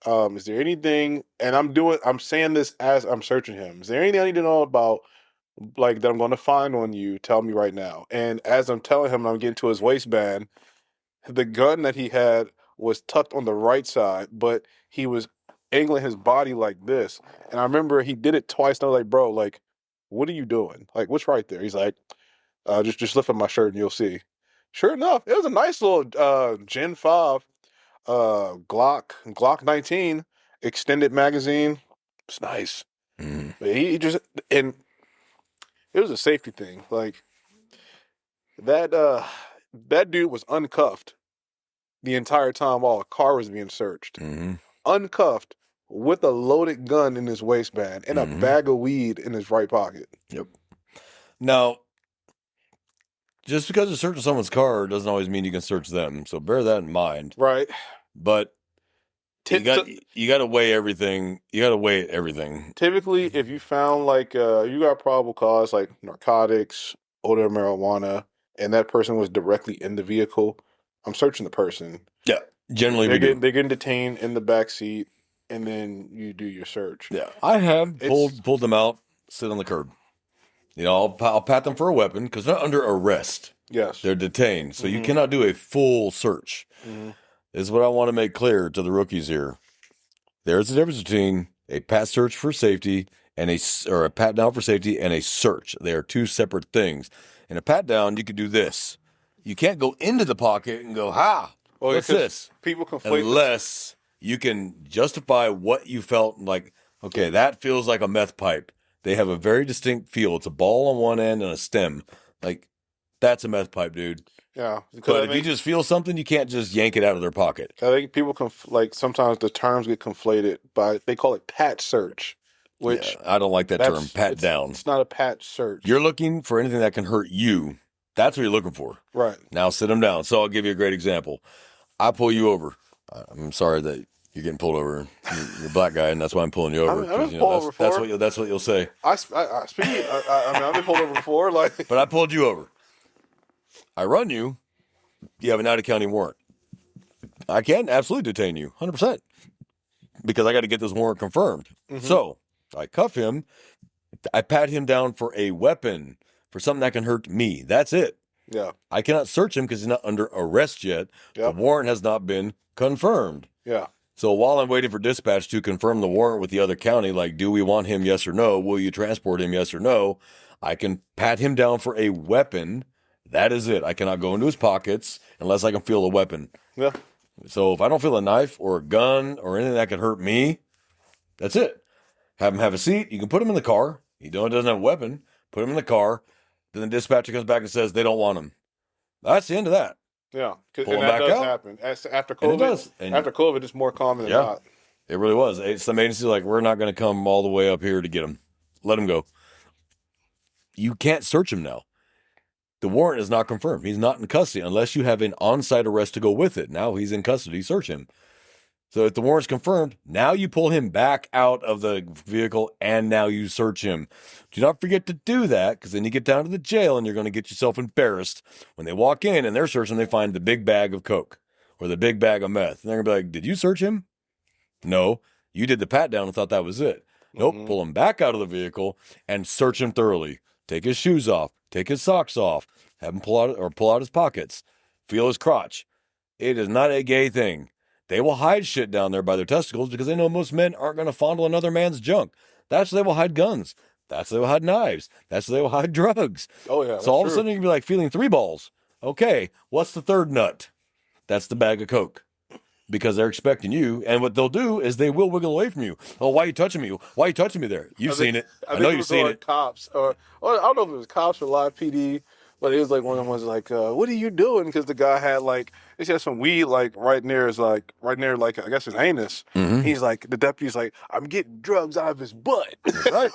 Is there anything? And I'm saying this as I'm searching him. Is there anything I need to know about, like, that I'm going to find on you? Tell me right now. And as I'm telling him, I'm getting to his waistband. The gun that he had was tucked on the right side, but he was angling his body like this. And I remember he did it twice. And I was like, bro, like, what are you doing? Like, what's right there? He's like, just lift up my shirt and you'll see. Sure enough, it was a nice little Gen 5 Glock 19 extended magazine. It's nice. Mm. But he just, and it was a safety thing. Like that dude was uncuffed the entire time while a car was being searched. Mm-hmm. Uncuffed with a loaded gun in his waistband and a bag of weed in his right pocket. Yep. Now, just because you're searching someone's car doesn't always mean you can search them. So bear that in mind. Right. But you got to weigh everything. You got to weigh everything. Typically, if you found like you got probable cause like narcotics, odor marijuana, and that person was directly in the vehicle, I'm searching the person. Yeah. Generally, they're getting detained in the back seat, and then you do your search. Yeah, I have pulled them out, sit on the curb. You know, I'll pat them for a weapon because they're not under arrest. Yes, they're detained, so you cannot do a full search. This is what I want to make clear to the rookies here. There's a difference between a pat search for safety and a pat down for safety and a search. They are two separate things. In a pat down, you can do this. You can't go into the pocket and go, what's this? People conflate unless you can justify what you felt like. Okay, that feels like a meth pipe. They have a very distinct feel. It's a ball on one end and a stem. Like, that's a meth pipe, dude. Yeah. But if you just feel something, you can't just yank it out of their pocket. I think people sometimes the terms get conflated they call it pat search, which I don't like that term, pat down. It's not a pat search. You're looking for anything that can hurt you. That's what you're looking for. Right. Now sit them down. So I'll give you a great example. I pull you over. I'm sorry that you're getting pulled over. You're a black guy, and that's why I'm pulling you over. I've been pulled over before. That's what you'll say. I've been pulled over before. Like, but I pulled you over. I run you. You have an out-of-county warrant. I can absolutely detain you, 100%, because I got to get this warrant confirmed. So I cuff him. I pat him down for a weapon, for something that can hurt me. That's it. Yeah. I cannot search him because he's not under arrest yet. Yep. The warrant has not been confirmed. Yeah. So while I'm waiting for dispatch to confirm the warrant with the other county, like, do we want him, yes or no? Will you transport him, yes or no? I can pat him down for a weapon. That is it. I cannot go into his pockets unless I can feel a weapon. Yeah. So if I don't feel a knife or a gun or anything that can hurt me, that's it. Have him have a seat. You can put him in the car. He doesn't have a weapon. Put him in the car. Then the dispatcher comes back and says they don't want him. That's the end of that. Yeah. Pull and him that back does out. happen. After COVID, after COVID, it's more common than not. It really was. Some agencies like, we're not going to come all the way up here to get him. Let him go. you can't search him now. The warrant is not confirmed. He's not in custody unless you have an on-site arrest to go with it. Now he's in custody. Search him. So if the warrant's confirmed, now you pull him back out of the vehicle and now you search him. Do not forget to do that, because then you get down to the jail and you're going to get yourself embarrassed when they walk in and they're searching. They find the big bag of coke or the big bag of meth. And they're going to be like, did you search him? No, you did the pat down and thought that was it. Nope, pull him back out of the vehicle and search him thoroughly. Take his shoes off, take his socks off, have him pull out his pockets, feel his crotch. It is not a gay thing. They will hide shit down there by their testicles because they know most men aren't going to fondle another man's junk. That's where they will hide guns. That's where they will hide knives. That's where they will hide drugs. Oh, yeah. So all of a sudden you can be like feeling 3 balls. Okay, what's the third nut? That's the bag of coke. Because they're expecting you, and what they'll do is they will wiggle away from you. Oh, why are you touching me? Why are you touching me there? You've seen it. I know you've seen it. Cops, or I don't know if it was cops or live PD, but it was like one of them was like, "What are you doing?" Because the guy had like, he had some weed like right near like I guess his anus. Mm-hmm. He's like, the deputy's like, "I'm getting drugs out of his butt." That's right.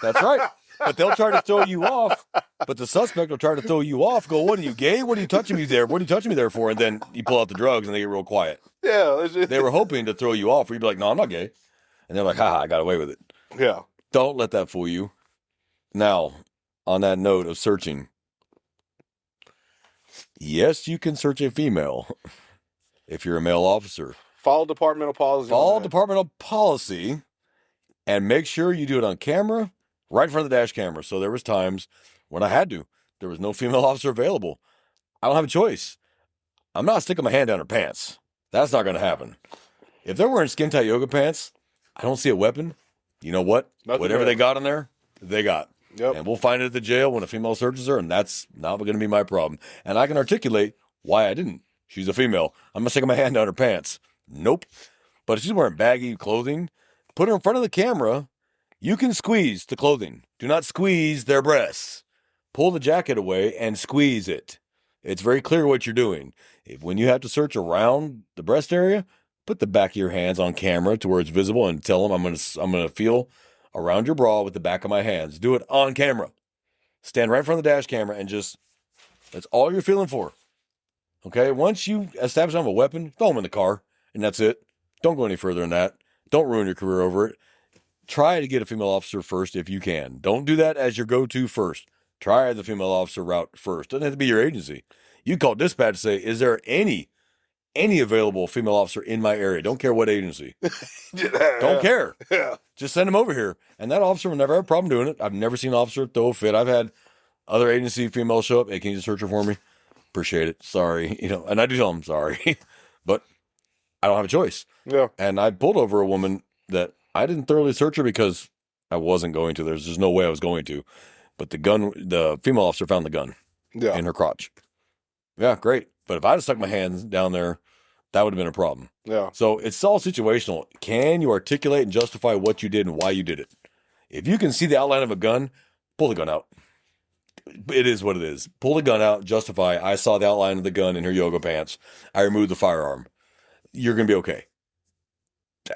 That's right. But they'll try to throw you off. But the suspect will try to throw you off. Go, what are you, gay? What are you touching me there? What are you touching me there for? And then you pull out the drugs and they get real quiet. Yeah. They were hoping to throw you off. Or you'd be like, no, I'm not gay. And they're like, haha, I got away with it. Yeah. Don't let that fool you. Now, on that note of searching, yes, you can search a female if you're a male officer. Follow departmental policy. Follow departmental policy and make sure you do it on camera, right in front of the dash camera. So there was times when I had to. There was no female officer available. I don't have a choice. I'm not sticking my hand down her pants. That's not going to happen. If they're wearing skin-tight yoga pants, I don't see a weapon. You know what? Whatever they got in there, they got. Yep. And we'll find it at the jail when a female searches her, and that's not going to be my problem. And I can articulate why I didn't. She's a female. I'm not sticking my hand down her pants. Nope. But if she's wearing baggy clothing, put her in front of the camera. You can squeeze the clothing. Do not squeeze their breasts. Pull the jacket away and squeeze it. It's very clear what you're doing. When you have to search around the breast area, put the back of your hands on camera to where it's visible and tell them I'm gonna feel around your bra with the back of my hands. Do it on camera. Stand right in front of the dash camera and that's all you're feeling for. Okay? Once you establish I have a weapon, throw them in the car, and that's it. Don't go any further than that. Don't ruin your career over it. Try to get a female officer first if you can. Don't do that as your go-to first. Try the female officer route first. Doesn't have to be your agency. You call dispatch and say, is there any available female officer in my area? Don't care what agency. Don't care. Yeah. Just send them over here. And that officer will never have a problem doing it. I've never seen an officer throw a fit. I've had other agency females show up. Hey, can you just search her for me? Appreciate it. Sorry. And I do tell them sorry. But I don't have a choice. Yeah. And I pulled over a woman that I didn't thoroughly search her because I wasn't going to. There's just no way I was going to. But the female officer found the gun in her crotch. Yeah, great. But if I'd have stuck my hands down there, that would have been a problem. Yeah. So it's all situational. Can you articulate and justify what you did and why you did it? If you can see the outline of a gun, pull the gun out. It is what it is. Pull the gun out, justify, I saw the outline of the gun in her yoga pants. I removed the firearm. You're going to be okay.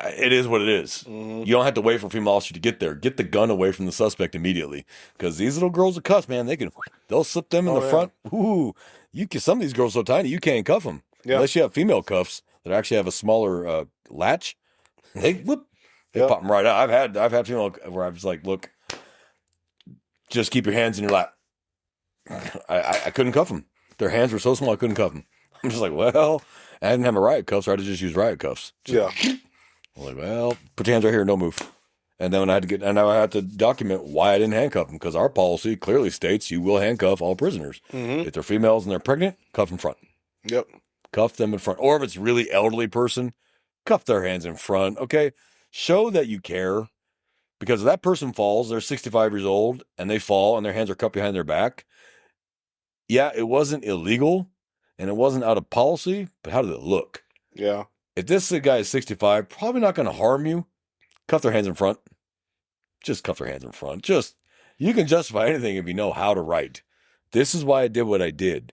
It is what it is. Mm-hmm. You don't have to wait for a female officer to get there. Get the gun away from the suspect immediately. Because these little girls are cuffs, man. They'll slip them in the front. Ooh, some of these girls are so tiny, you can't cuff them. Yeah. Unless you have female cuffs that actually have a smaller latch. They pop them right out. I've had female where I was like, look, just keep your hands in your lap. I couldn't cuff them. Their hands were so small I couldn't cuff them. I'm just like, well, I didn't have my riot cuffs, so I had to just use riot cuffs. Yeah. I'm like, well, put your hands right here, no move. And then I had to document why I didn't handcuff them, because our policy clearly states you will handcuff all prisoners. Mm-hmm. If they're females and they're pregnant, cuff in front. Yep. Cuff them in front. Or if it's a really elderly person, cuff their hands in front. Okay. Show that you care. Because if that person falls, they're 65 years old, and they fall and their hands are cupped behind their back. Yeah, it wasn't illegal and it wasn't out of policy, but how did it look? Yeah. If this guy is 65, probably not going to harm you. Cuff their hands in front. Just cuff their hands in front. You can justify anything if you know how to write. This is why I did what I did,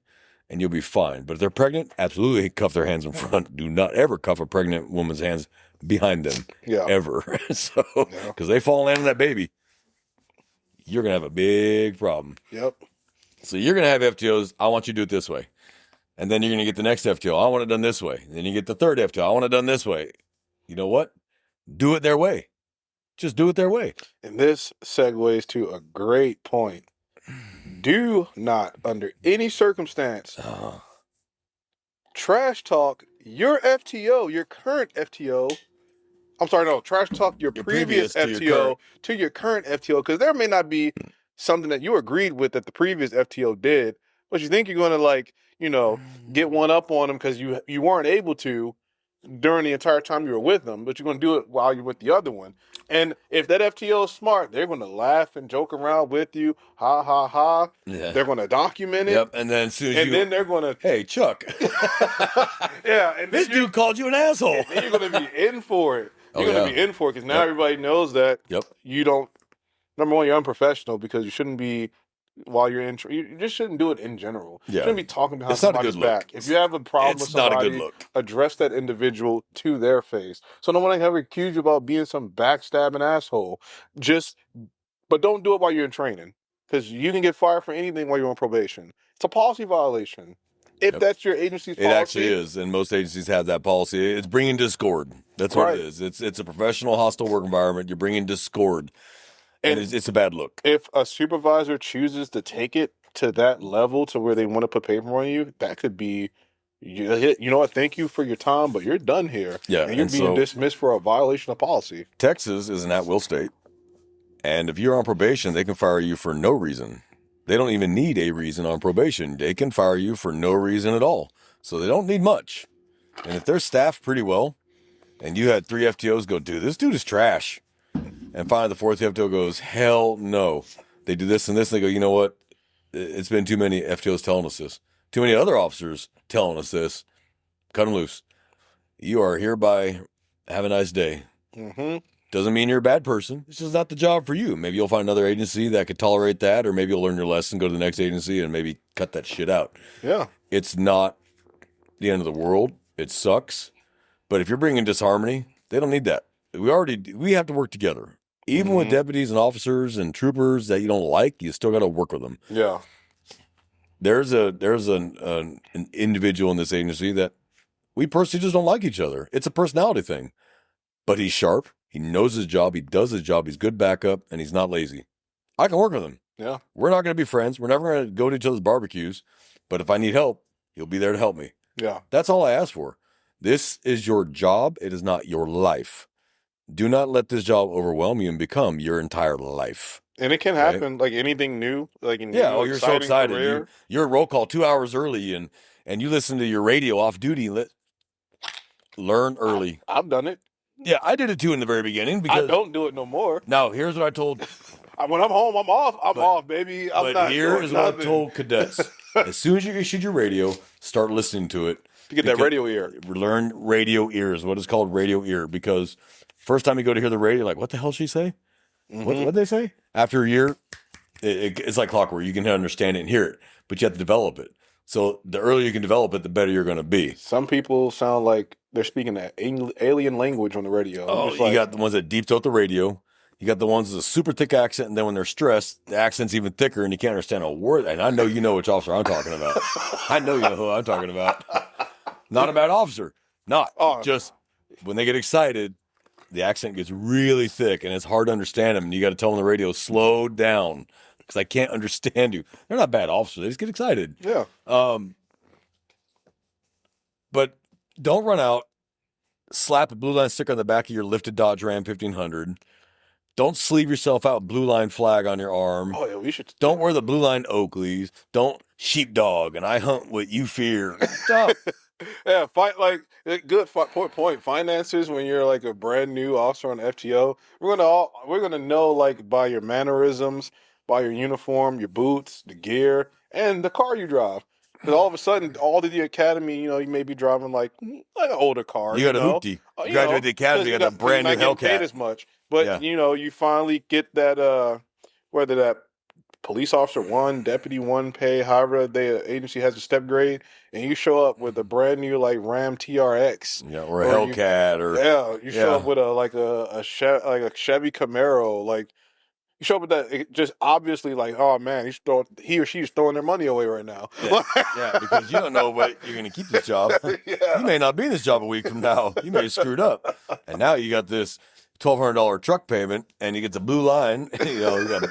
and you'll be fine. But if they're pregnant, absolutely cuff their hands in front. Do not ever cuff a pregnant woman's hands behind them. Yeah. Ever. Because they fall and land on that baby. you're going to have a big problem. Yep. So you're going to have FTOs. I want you to do it this way. And then you're going to get the next FTO. I want it done this way. And then you get the third FTO. I want it done this way. You know what? Do it their way. Just do it their way. And this segues to a great point. Do not, under any circumstance, trash talk your FTO, your current FTO. I'm sorry, no, trash talk your previous FTO to your current FTO, because there may not be something that you agreed with that the previous FTO did, but you think you're going to, like, you know, get one up on them because you weren't able to during the entire time you were with them, but you're going to do it while you're with the other one. And if that FTO is smart, they're going to laugh and joke around with you. Ha, ha, ha. Yeah. They're going to document it. Yep. And then as soon as then they're going to... Hey, Chuck. Yeah. And this dude called you an asshole. And you're going to be in for it. You're going to be in for it because now everybody knows that you don't... Number one, you're unprofessional because you shouldn't be... While you're in, you just shouldn't do it in general. You shouldn't be talking behind somebody's back. If you have a problem with somebody, not a good look. Address that individual to their face. So no one can ever accuse you about being some backstabbing asshole. But don't do it while you're in training, because you can get fired for anything while you're on probation. It's a policy violation. If that's your agency's policy. It actually is, and most agencies have that policy. It's bringing discord. That's what it is. It's a professional, hostile work environment. You're bringing discord. And it's a bad look. If a supervisor chooses to take it to that level to where they want to put paper on you, that could be, you know what, thank you for your time, but you're done here. Yeah. And you're being dismissed for a violation of policy. Texas is an at-will state. And if you're on probation, they can fire you for no reason. They don't even need a reason on probation. They can fire you for no reason at all. So they don't need much. And if they're staffed pretty well, and you had 3 FTOs go, dude, this dude is trash. And finally, the 4th FTO goes, hell no. They do this and this. And they go, you know what? It's been too many FTOs telling us this. Too many other officers telling us this. Cut them loose. You are hereby, have a nice day. Mm-hmm. Doesn't mean you're a bad person. It's just not the job for you. Maybe you'll find another agency that could tolerate that, or maybe you'll learn your lesson, go to the next agency, and maybe cut that shit out. Yeah. It's not the end of the world. It sucks. But if you're bringing disharmony, they don't need that. We have to work together. Even with deputies and officers and troopers that you don't like, you still got to work with them. Yeah. There's an individual in this agency that we personally just don't like each other. It's a personality thing. But he's sharp. He knows his job. He does his job. He's good backup, and he's not lazy. I can work with him. Yeah. We're not going to be friends. We're never going to go to each other's barbecues. But if I need help, he'll be there to help me. Yeah. That's all I ask for. This is your job. It is not your life. Do not let this job overwhelm you and become your entire life. And it can happen, like anything new. Like you're so excited. You're at roll call 2 hours early, and you listen to your radio off duty. Learn early. I've done it. Yeah, I did it too in the very beginning. Because I don't do it no more. Now, here's what I told. When I'm home, I'm off. I'm off, baby. Here is what I told cadets. As soon as you issued your radio, start listening to it. To get that radio ear. Learn radio ears, what is called radio ear, because first time you go to hear the radio, like, what the hell did she say? Mm-hmm. What did they say? After a year, it's like clockwork. You can understand it and hear it, but you have to develop it. So the earlier you can develop it, the better you're going to be. Some people sound like they're speaking that alien language on the radio. Oh, you got the ones that deep throat the radio. You got the ones with a super thick accent, and then when they're stressed, the accent's even thicker, and you can't understand a word. And I know you know which officer I'm talking about. I know you know who I'm talking about. Not a bad officer. Just when they get excited, the accent gets really thick, and it's hard to understand them. And you got to tell them on the radio, slow down, because I can't understand you. They're not bad officers. They just get excited. Yeah. But don't run out, slap a blue line sticker on the back of your lifted Dodge Ram 1500. Don't sleeve yourself out blue line flag on your arm. Oh, yeah, we should. Don't wear the blue line Oakleys. Don't sheepdog, and I hunt what you fear. Stop. Yeah, good point. Finances, when you're like a brand new officer on FTO, we're gonna know, like, by your mannerisms, by your uniform, your boots, the gear, and the car you drive. Because all of a sudden, all to the academy, you may be driving like an older car. You got a hoopty. You graduate the academy, you got a brand new Hellcat. Paid as much, but you finally get that whether that police officer 1, deputy 1 pay, however the agency has a step grade, and you show up with a brand new like Ram TRX, or a Hellcat, you show up with a Chevy Camaro, like. You show up with that, just obviously like, oh man, he or she's throwing their money away right now. Yeah, because you don't know what you're going to keep this job. Yeah. You may not be in this job a week from now. You may have screwed up, and now you got this $1,200 truck payment, and you get the blue line. You know, you got.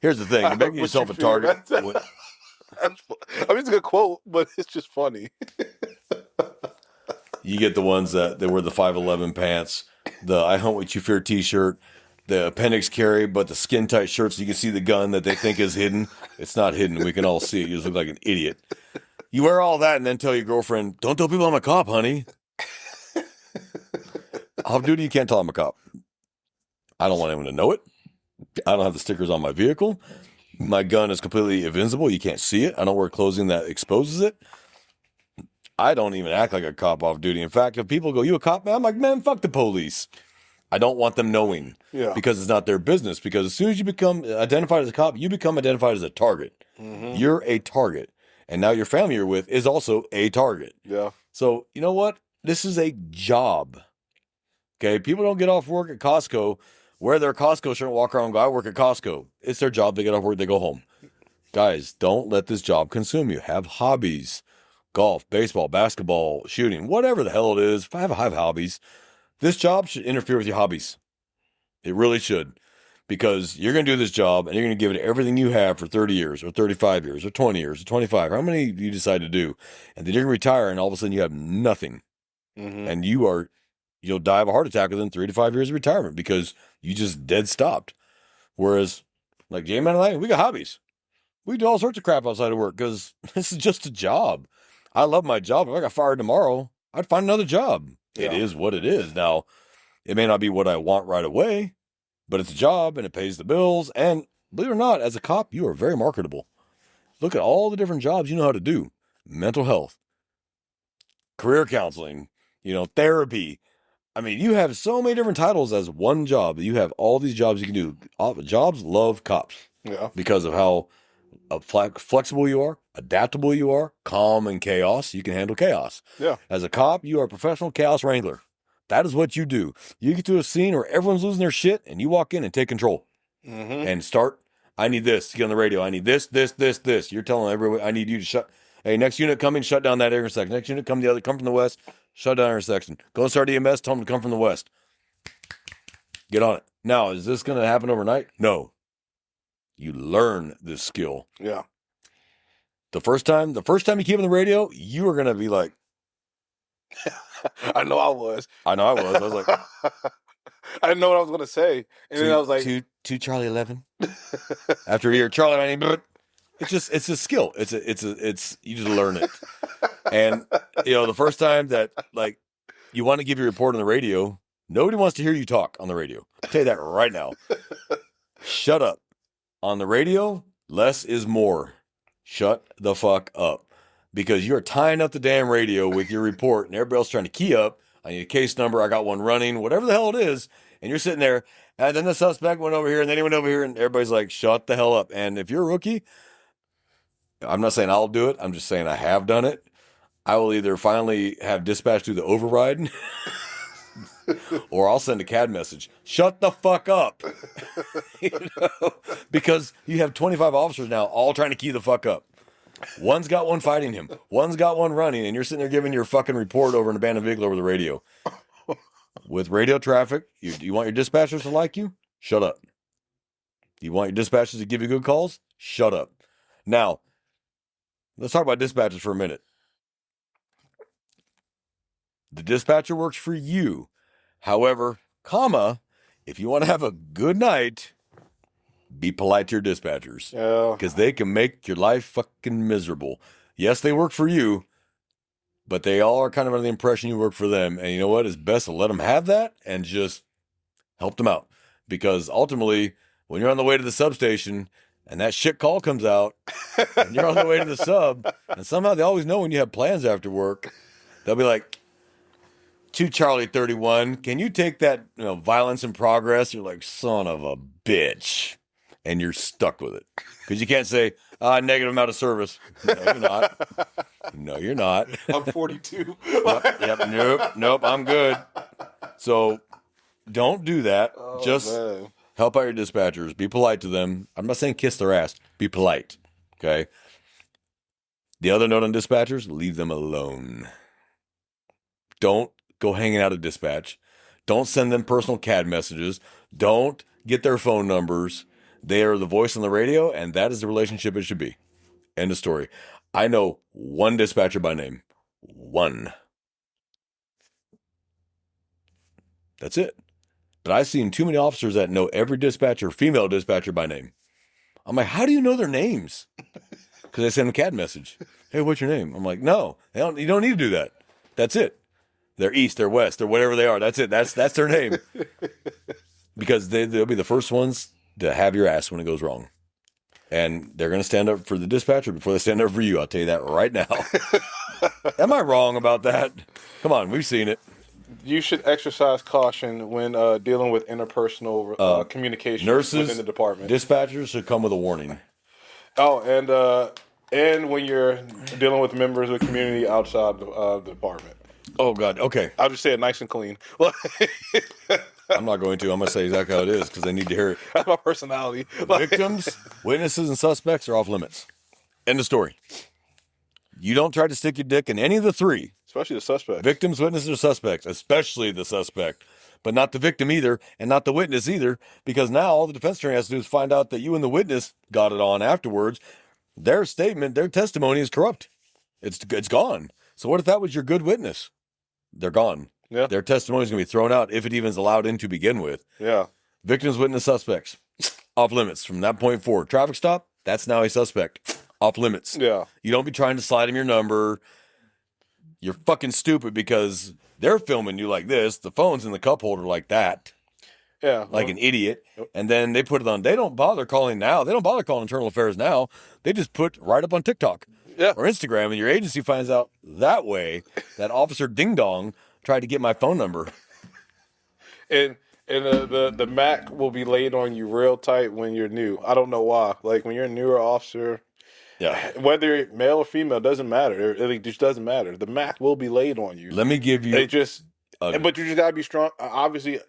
Here's the thing: you're making yourself a target. I mean, it's a good quote, but it's just funny. You get the ones that wear the 511 pants, the I Hunt What You Fear T-shirt, the appendix carry, but the skin tight shirt so you can see the gun that they think is hidden. It's not hidden. We can all see it. You just look like an idiot. You wear all that and then tell your girlfriend, "Don't tell people I'm a cop, honey." Off duty, you can't tell I'm a cop. I don't want anyone to know it. I don't have the stickers on my vehicle. My gun is completely invincible. You can't see it. I don't wear clothing that exposes it. I don't even act like a cop off duty. In fact, if people go, "You a cop, man?" I'm like, "Man, fuck the police." I don't want them knowing because it's not their business. Because as soon as you become identified as a cop, you become identified as a target. Mm-hmm. You're a target. And now your family you're with is also a target. Yeah. So, you know what? This is a job. Okay? People don't get off work at Costco, wear their Costco shirt and walk around and go, "I work at Costco." It's their job. They get off work, they go home. Guys, don't let this job consume you. Have hobbies. Golf, baseball, basketball, shooting, whatever the hell it is. Have hobbies. This job should interfere with your hobbies. It really should. Because you're going to do this job and you're going to give it everything you have for 30 years or 35 years or 20 years or 25. How many you decide to do? And then you're going to retire and all of a sudden you have nothing. Mm-hmm. And you'll die of a heart attack within 3 to 5 years of retirement because you just dead stopped. Whereas, like Jamie and I, we got hobbies. We do all sorts of crap outside of work because this is just a job. I love my job. If I got fired tomorrow, I'd find another job. Yeah. It is what it is. Now, it may not be what I want right away, but it's a job and it pays the bills. And believe it or not, as a cop, you are very marketable. Look at all the different jobs you know how to do. Mental health, career counseling, therapy. I mean, you have so many different titles as one job. You have all these jobs you can do. Jobs love cops. Yeah. Because of how flexible you are, adaptable you are, calm in chaos. You can handle chaos. Yeah. As a cop, you are a professional chaos wrangler. That is what you do. You get to a scene where everyone's losing their shit, and you walk in and take control. Mm-hmm. And start, "I need this." You get on the radio. "I need this, this, this, this." You're telling everyone, "I need you to shut. Hey, next unit coming, shut down that intersection. Next unit come from the west, shut down intersection. Go and start EMS, tell them to come from the west." Get on it. Now, is this going to happen overnight? No. You learn this skill. Yeah. The first time you keep on the radio, you are going to be like, I know I was. I was like, I didn't know what I was going to say. And then I was like, two Charlie 11. After a year, Charlie 19. It's a skill. It's you just learn it. And, the first time that like you want to give your report on the radio, nobody wants to hear you talk on the radio. I'll tell you that right now. Shut up. On the radio, less is more. Shut the fuck up. Because you're tying up the damn radio with your report and everybody else trying to key up. "I need a case number. I got one running," whatever the hell it is. And you're sitting there, and then the suspect went over here, and then he went over here, and everybody's like, "Shut the hell up." And if you're a rookie, I'm not saying I'll do it. I'm just saying I have done it. I will either finally have dispatch do the override or I'll send a CAD message. "Shut the fuck up." Because you have 25 officers now all trying to key the fuck up. One's got one fighting him. One's got one running, and you're sitting there giving your fucking report over an abandoned vehicle over the radio. With radio traffic, you want your dispatchers to like you? Shut up. You want your dispatchers to give you good calls? Shut up. Now, let's talk about dispatchers for a minute. The dispatcher works for you. However, if you want to have a good night, be polite to your dispatchers. Because they can make your life fucking miserable. Yes, they work for you, but they all are kind of under the impression you work for them. And you know what? It's best to let them have that and just help them out. Because ultimately, when you're on the way to the substation and that shit call comes out and you're on the way to the sub, and somehow they always know when you have plans after work, they'll be like, "2 Charlie 31, can you take that violence in progress?" You're like, "Son of a bitch." And you're stuck with it. Because you can't say, "Negative amount of service." No, you're not. No, you're not. I'm 42. Nope, I'm good. So don't do that. Just man. Help out your dispatchers. Be polite to them. I'm not saying kiss their ass. Be polite. Okay. The other note on dispatchers, leave them alone. Don't go hanging out at dispatch. Don't send them personal CAD messages. Don't get their phone numbers. They are the voice on the radio, and that is the relationship it should be. End of story. I know one dispatcher by name. One. That's it. But I've seen too many officers that know every dispatcher, female dispatcher by name. I'm like, how do you know their names? Because I send them a CAD message. Hey, what's your name? I'm like, no, you don't need to do that. That's it. They're east, they're west, they're whatever they are. That's it. That's their name. Because they'll be the first ones to have your ass when it goes wrong. And they're going to stand up for the dispatcher before they stand up for you. I'll tell you that right now. Am I wrong about that? Come on, we've seen it. You should exercise caution when dealing with interpersonal communication within the department. Dispatchers should come with a warning. Oh, and when you're dealing with members of the community outside the department. Oh, God. Okay. I'll just say it nice and clean. I'm not going to. I'm going to say exactly how it is because they need to hear it. That's my personality. Victims, witnesses, and suspects are off limits. End of story. You don't try to stick your dick in any of the three. Especially the suspect. Victims, witnesses, or suspects. Especially the suspect. But not the victim either, and not the witness either, because now all the defense attorney has to do is find out that you and the witness got it on afterwards. Their statement, their testimony is corrupt. It's gone. So what if that was your good witness? They're gone. Yeah. Their testimony is going to be thrown out if it even is allowed in to begin with. Yeah. Victims, witness, suspects. Off limits from that point forward. Traffic stop, that's now a suspect. Off limits. Yeah. You don't be trying to slide him your number. You're fucking stupid because they're filming you like this. The phone's in the cup holder like that. Yeah. Like an idiot. And then they put it on. They don't bother calling now. They don't bother calling internal affairs now. They just put right up on TikTok. Yeah. Or Instagram, and your agency finds out that way that Officer Ding Dong tried to get my phone number. And the Mac will be laid on you real tight when you're new. I don't know why. Like when you're a newer officer, Yeah. whether you're male or female doesn't matter. It just doesn't matter. The Mac will be laid on you. Let me give you. It just, but you just gotta be strong. Obviously,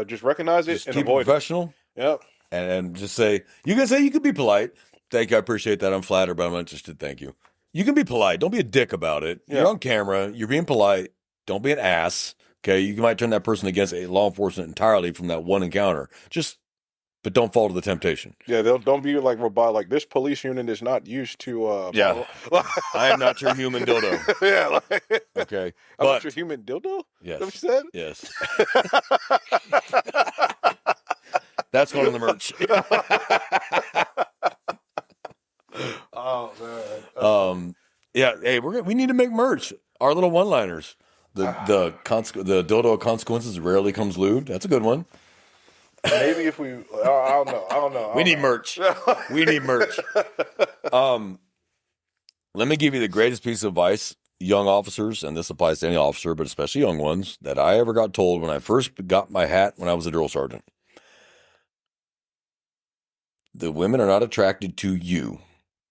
just recognize it Just and keep it avoid it. professional. Yep. And just say, you can be polite. Thank you. I appreciate that. I'm flattered, but I'm not interested. Thank you. You can be polite. Don't be a dick about it. Yeah. You're on camera. You're being polite. Don't be an ass. Okay. You might turn that person against a law enforcement entirely from that one encounter. But don't fall to the temptation. Yeah, don't be like robot. Like this police unit is not used to. Yeah. I am not your human dildo. Yeah. Like, Okay. I'm not But your human dildo. yes. Is that what you said? Yes. That's going on the merch. Oh man. Yeah. Hey, we need to make merch. Our little one-liners. The dildo consequences rarely comes lewd. That's a good one. Maybe if we, I don't know. We need merch. We need merch. Let me give you the greatest piece of advice, young officers, and this applies to any officer, but especially young ones, that I ever got told when I first got my hat when I was a drill sergeant. The women are not attracted to you.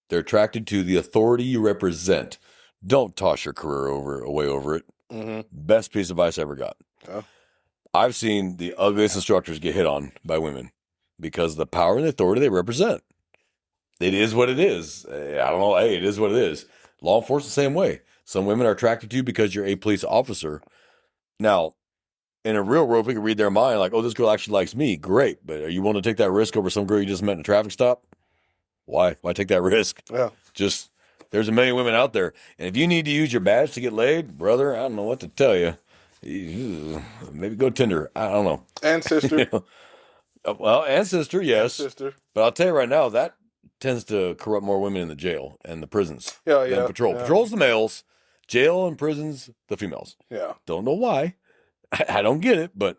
They're attracted to the authority you represent. Don't toss your career away over it. Mm-hmm. Best piece of advice I ever got. Oh. I've seen the ugliest instructors get hit on by women because of the power and the authority they represent. It is what it is. I don't know. Hey, it is what it is. Law enforcement the same way. Some women are attracted to you because you're a police officer. Now, in a real world, we can read their mind like, oh, this girl actually likes me. Great. But are you willing to take that risk over some girl you just met in a traffic stop? Why? Why take that risk? Yeah. Just, there's a million women out there. And if you need to use your badge to get laid, brother, I don't know what to tell you. Maybe go Tinder. I don't know. And sister. Well, and sister, yes. Sister. But I'll tell you right now, that tends to corrupt more women in the jail and the prisons Yeah, than patrol. Yeah. Patrol's the males, jail and prisons, the females. Yeah. Don't know why. I don't get it, but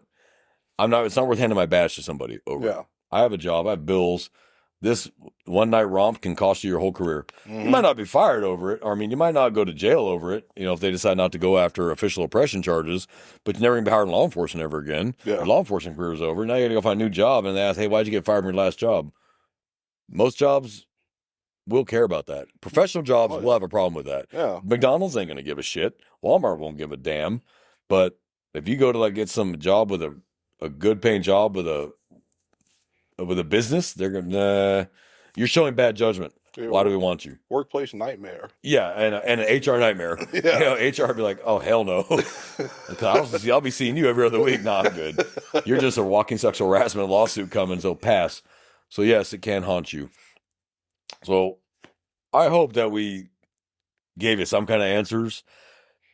it's not worth handing my badge to somebody over. Yeah. I have a job. I have bills. This one night romp can cost you your whole career. Mm-hmm. You might not be fired over it. Or, I mean, you might not go to jail over it, if they decide not to go after official oppression charges, but you're never going to be hired in law enforcement ever again. Yeah. Your law enforcement career is over. Now you got to go find a new job, and they ask, hey, why'd you get fired from your last job? Most jobs will care about that. Professional jobs will have a problem with that. Yeah. McDonald's ain't going to give a shit. Walmart won't give a damn. But if you go to get some job with a good paying job with a with a business, they're gonna you're showing bad judgment. Yeah, Why do we want you? workplace nightmare. Yeah, and an HR nightmare. Yeah. You know, HR would be like, oh hell no. I'll be seeing you every other week. Nah, I'm good. You're just a walking sexual harassment lawsuit coming, so pass. So yes, it can haunt you. So I hope that we gave you some kind of answers.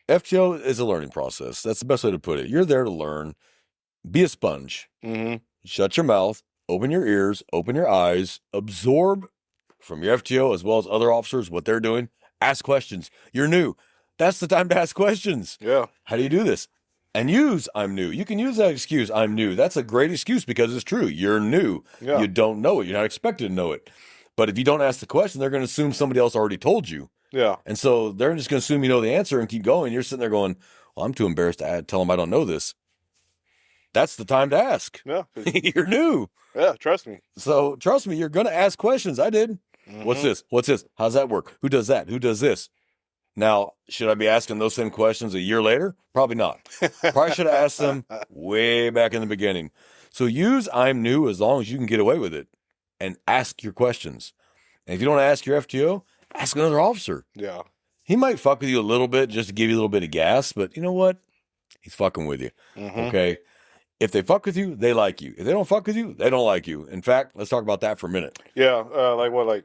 FTO is a learning process. That's the best way to put it. You're there to learn. Be a sponge. Mm-hmm. Shut your mouth, open your ears, open your eyes, absorb from your FTO as well as other officers what they're doing. Ask questions. You're new. That's the time to ask questions. Yeah. How do you do this? And use I'm new. You can use that excuse, I'm new. That's a great excuse because it's true. You're new. Yeah. You don't know it. You're not expected to know it. But if you don't ask the question, they're going to assume somebody else already told you. Yeah. And so they're just going to assume you know the answer and keep going. You're sitting there going, well, I'm too embarrassed to tell them I don't know this. That's the time to ask. Yeah. You're new. Yeah. Trust me. So trust me, you're going to ask questions. I did. Mhm. What's this? What's this? How's that work? Who does that? Who does this? Now, should I be asking those same questions a year later? Probably not. Probably should have asked them way back in the beginning. So use I'm new as long as you can get away with it and ask your questions. And if you don't ask your FTO, ask another officer. Yeah. He might fuck with you a little bit just to give you a little bit of gas, but you know what? He's fucking with you. Mm-hmm. Okay. If they fuck with you, they like you. If they don't fuck with you, they don't like you. In fact, let's talk about that for a minute. Yeah. Like what? Like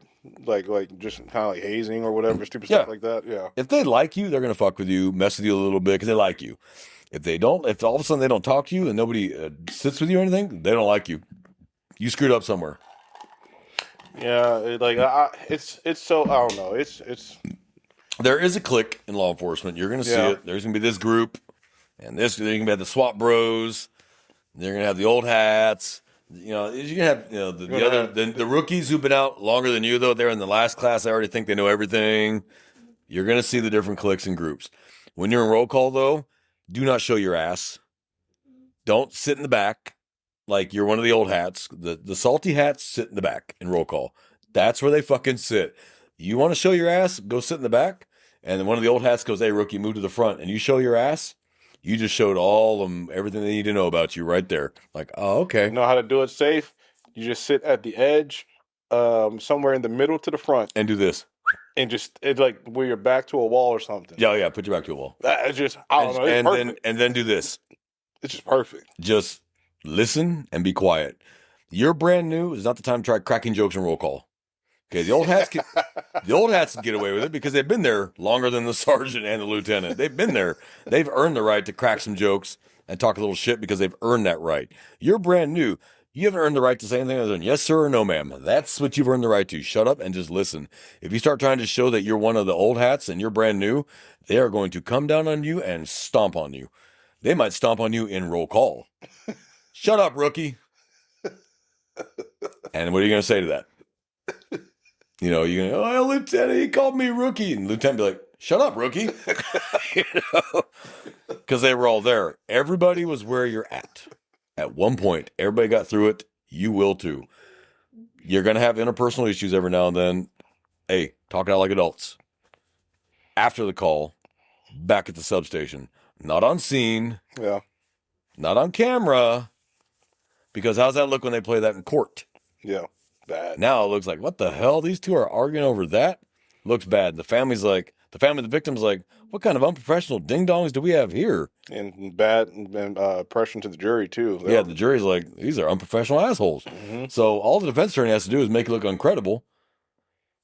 just kind of like hazing or whatever, stupid stuff like that. Yeah. If they like you, they're going to fuck with you, mess with you a little bit because they like you. If they don't, if all of a sudden they don't talk to you and nobody sits with you or anything, they don't like you. You screwed up somewhere. Yeah. It's so, I don't know. It's. There is a clique in law enforcement. You're going to see Yeah. it. There's going to be this group and this. They're going to have the SWAT bros. They're going to have the old hats. You know, you're gonna have the rookies who've been out longer than you, though. They're in the last class. They already think they know everything. You're gonna see the different cliques and groups. When you're in roll call, though, do not show your ass. Don't sit in the back like you're one of the old hats. The salty hats sit in the back in roll call. That's where they fucking sit. You want to show your ass? Go sit in the back. And then one of the old hats goes, "Hey, rookie, move to the front." And you show your ass. You just showed all of them everything they need to know about you right there. Like, oh, okay. You know how to do it safe? You just sit at the edge, somewhere in the middle to the front, And do this. and just it's like where you're back to a wall or something. Yeah. Put your back to a wall. It's just I don't know. It's perfect. And then do this. It's just perfect. Just listen and be quiet. You're brand new. It's not the time to try cracking jokes in roll call. Okay, the old hats can get away with it because they've been there longer than the sergeant and the lieutenant. They've been there. They've earned the right to crack some jokes and talk a little shit because they've earned that right. You're brand new. You haven't earned the right to say anything other than yes, sir, or no, ma'am. That's what you've earned the right to. Shut up and just listen. If you start trying to show that you're one of the old hats and you're brand new, they are going to come down on you and stomp on you. They might stomp on you in roll call. Shut up, rookie. And what are you going to say to that? You know, you're going to, oh, Lieutenant, he called me rookie. And Lieutenant be like, shut up, rookie. You know? Because they were all there. Everybody was where you're at. At one point, everybody got through it. You will too. You're going to have interpersonal issues every now and then. Hey, talk it out like adults. After the call, back at the substation. Not on scene. Yeah. Not on camera. Because how's that look when they play that in court? Yeah. Bad. Now it looks like, what the hell? These two are arguing over that? Looks bad. The family of the victim's like, what kind of unprofessional ding-dongs do we have here? And bad impression to the jury, too. Yeah, the jury's like, these are unprofessional assholes. Mm-hmm. So all the defense attorney has to do is make it look uncredible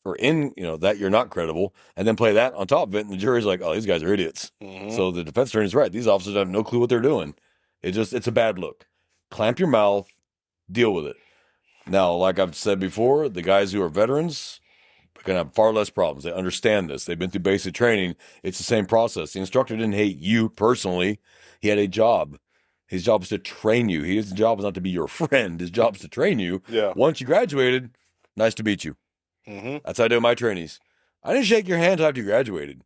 or that you're not credible and then play that on top of it. And the jury's like, oh, these guys are idiots. Mm-hmm. So the defense attorney's right. These officers have no clue what they're doing. It's a bad look. Clamp your mouth, deal with it. Now, like I've said before, the guys who are veterans are going to have far less problems. They understand this. They've been through basic training. It's the same process. The instructor didn't hate you personally. He had a job. His job was to train you. His job was not to be your friend. His job was to train you. Yeah. Once you graduated, nice to meet you. Mm-hmm. That's how I do my trainees. I didn't shake your hand after you graduated.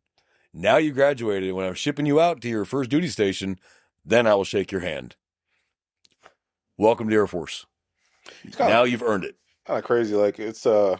Now you graduated. When I'm shipping you out to your first duty station, then I will shake your hand. Welcome to the Air Force. Now you've earned it. Kind of crazy. Like it's I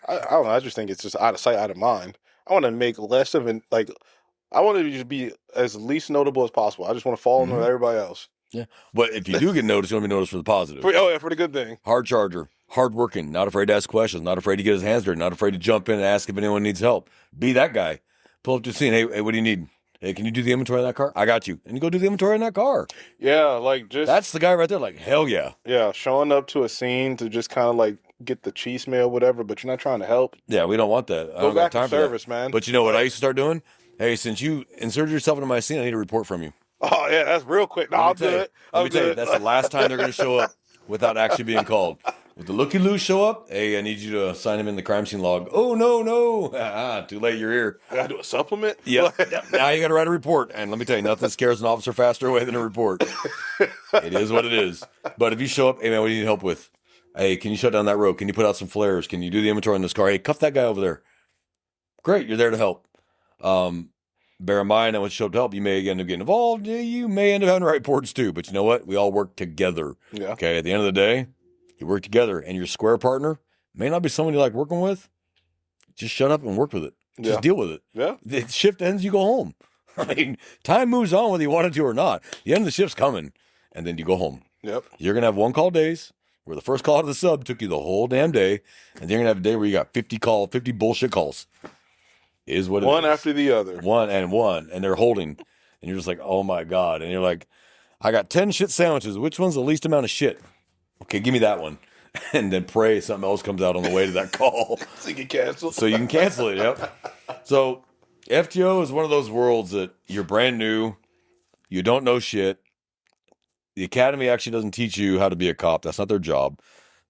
don't know. I just think it's just out of sight, out of mind. I want to make less of an I want to just be as least notable as possible. I just want to fall in with everybody else. Yeah. But if you do get noticed, you want to be noticed for the positive. For the good thing. Hard charger. hardworking, not afraid to ask questions, not afraid to get his hands dirty, not afraid to jump in and ask if anyone needs help. Be that guy. Pull up to the scene. Hey, what do you need? Hey, can you do the inventory of that car? I got you. And you go do the inventory in that car. Yeah, like just That's the guy right there. Like, hell yeah. yeah, showing up to a scene to just kind of like get the cheese mail, whatever, but you're not trying to help. Yeah, we don't want that. I Go don't got back time to for that. service, man. But you know what I used to start doing? Hey, since you inserted yourself into my scene, I need a report from you. Oh yeah, that's real quick. No, Let me I'll tell do you- it. Let I'll me tell do you, it. that's the last time they're going to show up without actually being called. If the looky-loos show up, hey, I need you to sign him in the crime scene log. Oh, no. Too late, you're here. I gotta do a supplement. Yep. Now you got to write a report. And let me tell you, nothing scares an officer faster away than a report. It is what it is. But if you show up, hey, man, what do you need help with? Hey, can you shut down that road? Can you put out some flares? Can you do the inventory on this car? Hey, cuff that guy over there. Great, you're there to help. Bear in mind that when you show up to help, you may end up getting involved. You may end up having to write reports too. But you know what? We all work together. Yeah. Okay, at the end of the day, you work together, and your square partner may not be someone you like working with. Just shut up and work with it. Just Yeah. deal with it. Yeah. The shift ends, you go home. I mean, time moves on whether you wanted to or not. The end of the shift's coming, and then you go home. Yep. You're going to have one call days where the first call to the sub took you the whole damn day, and then you're going to have a day where you got 50 bullshit calls. Is what it One is. after the other. One, and they're holding, and you're just like, oh my God. And you're like, I got 10 shit sandwiches. Which one's the least amount of shit? Okay, give me that one. And then pray something else comes out on the way to that call. So you can cancel. So you can cancel it, yep. So FTO is one of those worlds that you're brand new, you don't know shit. The academy actually doesn't teach you how to be a cop. That's not their job.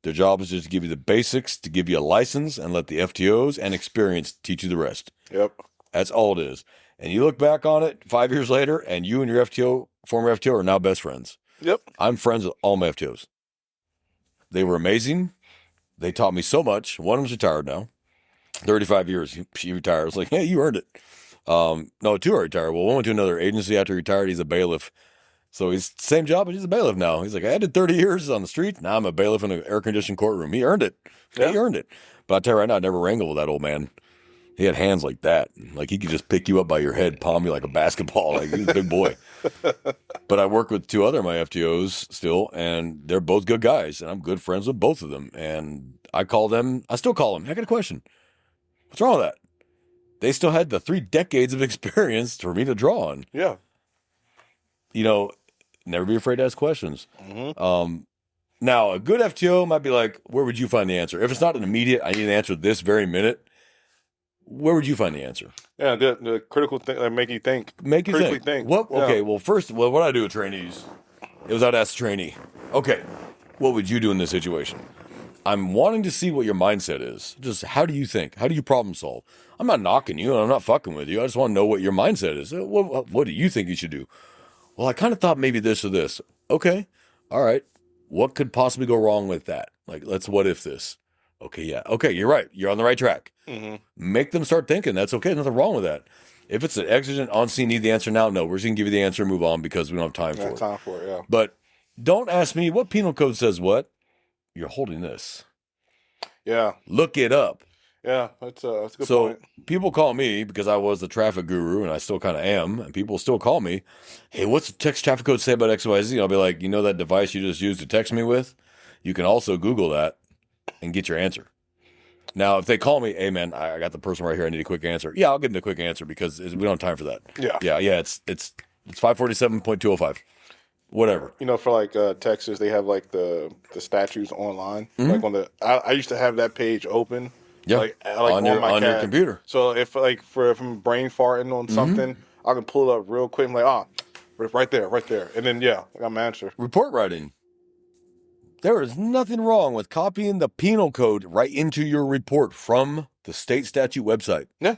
Their job is just to give you the basics, to give you a license, and let the FTOs and experience teach you the rest. Yep. That's all it is. And you look back on it 5 years later, and you and your former FTO, are now best friends. Yep. I'm friends with all my FTOs. They were amazing. They taught me so much. One of them's retired now. 35 years. She retired. I was like, hey, you earned it. No, two are retired. Well, one went to another agency after he retired. He's a bailiff. So he's same job, but he's a bailiff now. He's like, I did 30 years on the street. Now I'm a bailiff in an air-conditioned courtroom. He earned it. Yeah. He earned it. But I'll tell you right now, I never wrangled with that old man. He had hands like that. Like he could just pick you up by your head, palm you like a basketball. Like he's a big boy. But I work with two other of my FTOs still, and they're both good guys, and I'm good friends with both of them. And I still call them. I got a question. What's wrong with that? They still had the 3 decades of experience for me to draw on. Yeah. You know, never be afraid to ask questions. Mm-hmm. Now, a good FTO might be like, where would you find the answer? If it's not an immediate, I need an answer this very minute, where would you find the answer? Yeah. The critical thing that make you think. Make you Critically think. think. What? Yeah. Okay, well, first, what I do with trainees is I'd ask the trainee, okay, what would you do in this situation? I'm wanting to see what your mindset is. Just how do you think? How do you problem solve? I'm not knocking you, and I'm not fucking with you. I just want to know what your mindset is. What do you think you should do? Well, I kind of thought maybe this or this. Okay, all right. What could possibly go wrong with that? Like, let's what if this? Okay, yeah. Okay, you're right. You're on the right track. Mm-hmm. Make them start thinking. That's okay. There's nothing wrong with that. If it's an exigent on scene, need the answer now. No, we're just gonna give you the answer and move on because we don't have time for Yeah, it. time for it. Yeah. But don't ask me what penal code says what. You're holding this. Yeah. Look it up. Yeah. That's a good So point. people call me because I was the traffic guru and I still kind of am. And people still call me, hey, what's the text traffic code say about XYZ? And I'll be like, you know that device you just used to text me with? You can also Google that and get your answer. Now, if they call me, hey, man, I got the person right here. I need a quick answer. Yeah, I'll give them the quick answer because we don't have time for that. Yeah. Yeah. It's 547.205. Whatever. You know, for like Texas, they have like the statutes online. Mhm. Like on I used to have that page open. Yeah. Like on your CAD. computer. So if like if I'm brain farting on something, I can pull it up real quick. I'm like, right there, and then I got my answer. Report writing. There is nothing wrong with copying the penal code right into your report from the state statute website. Yeah,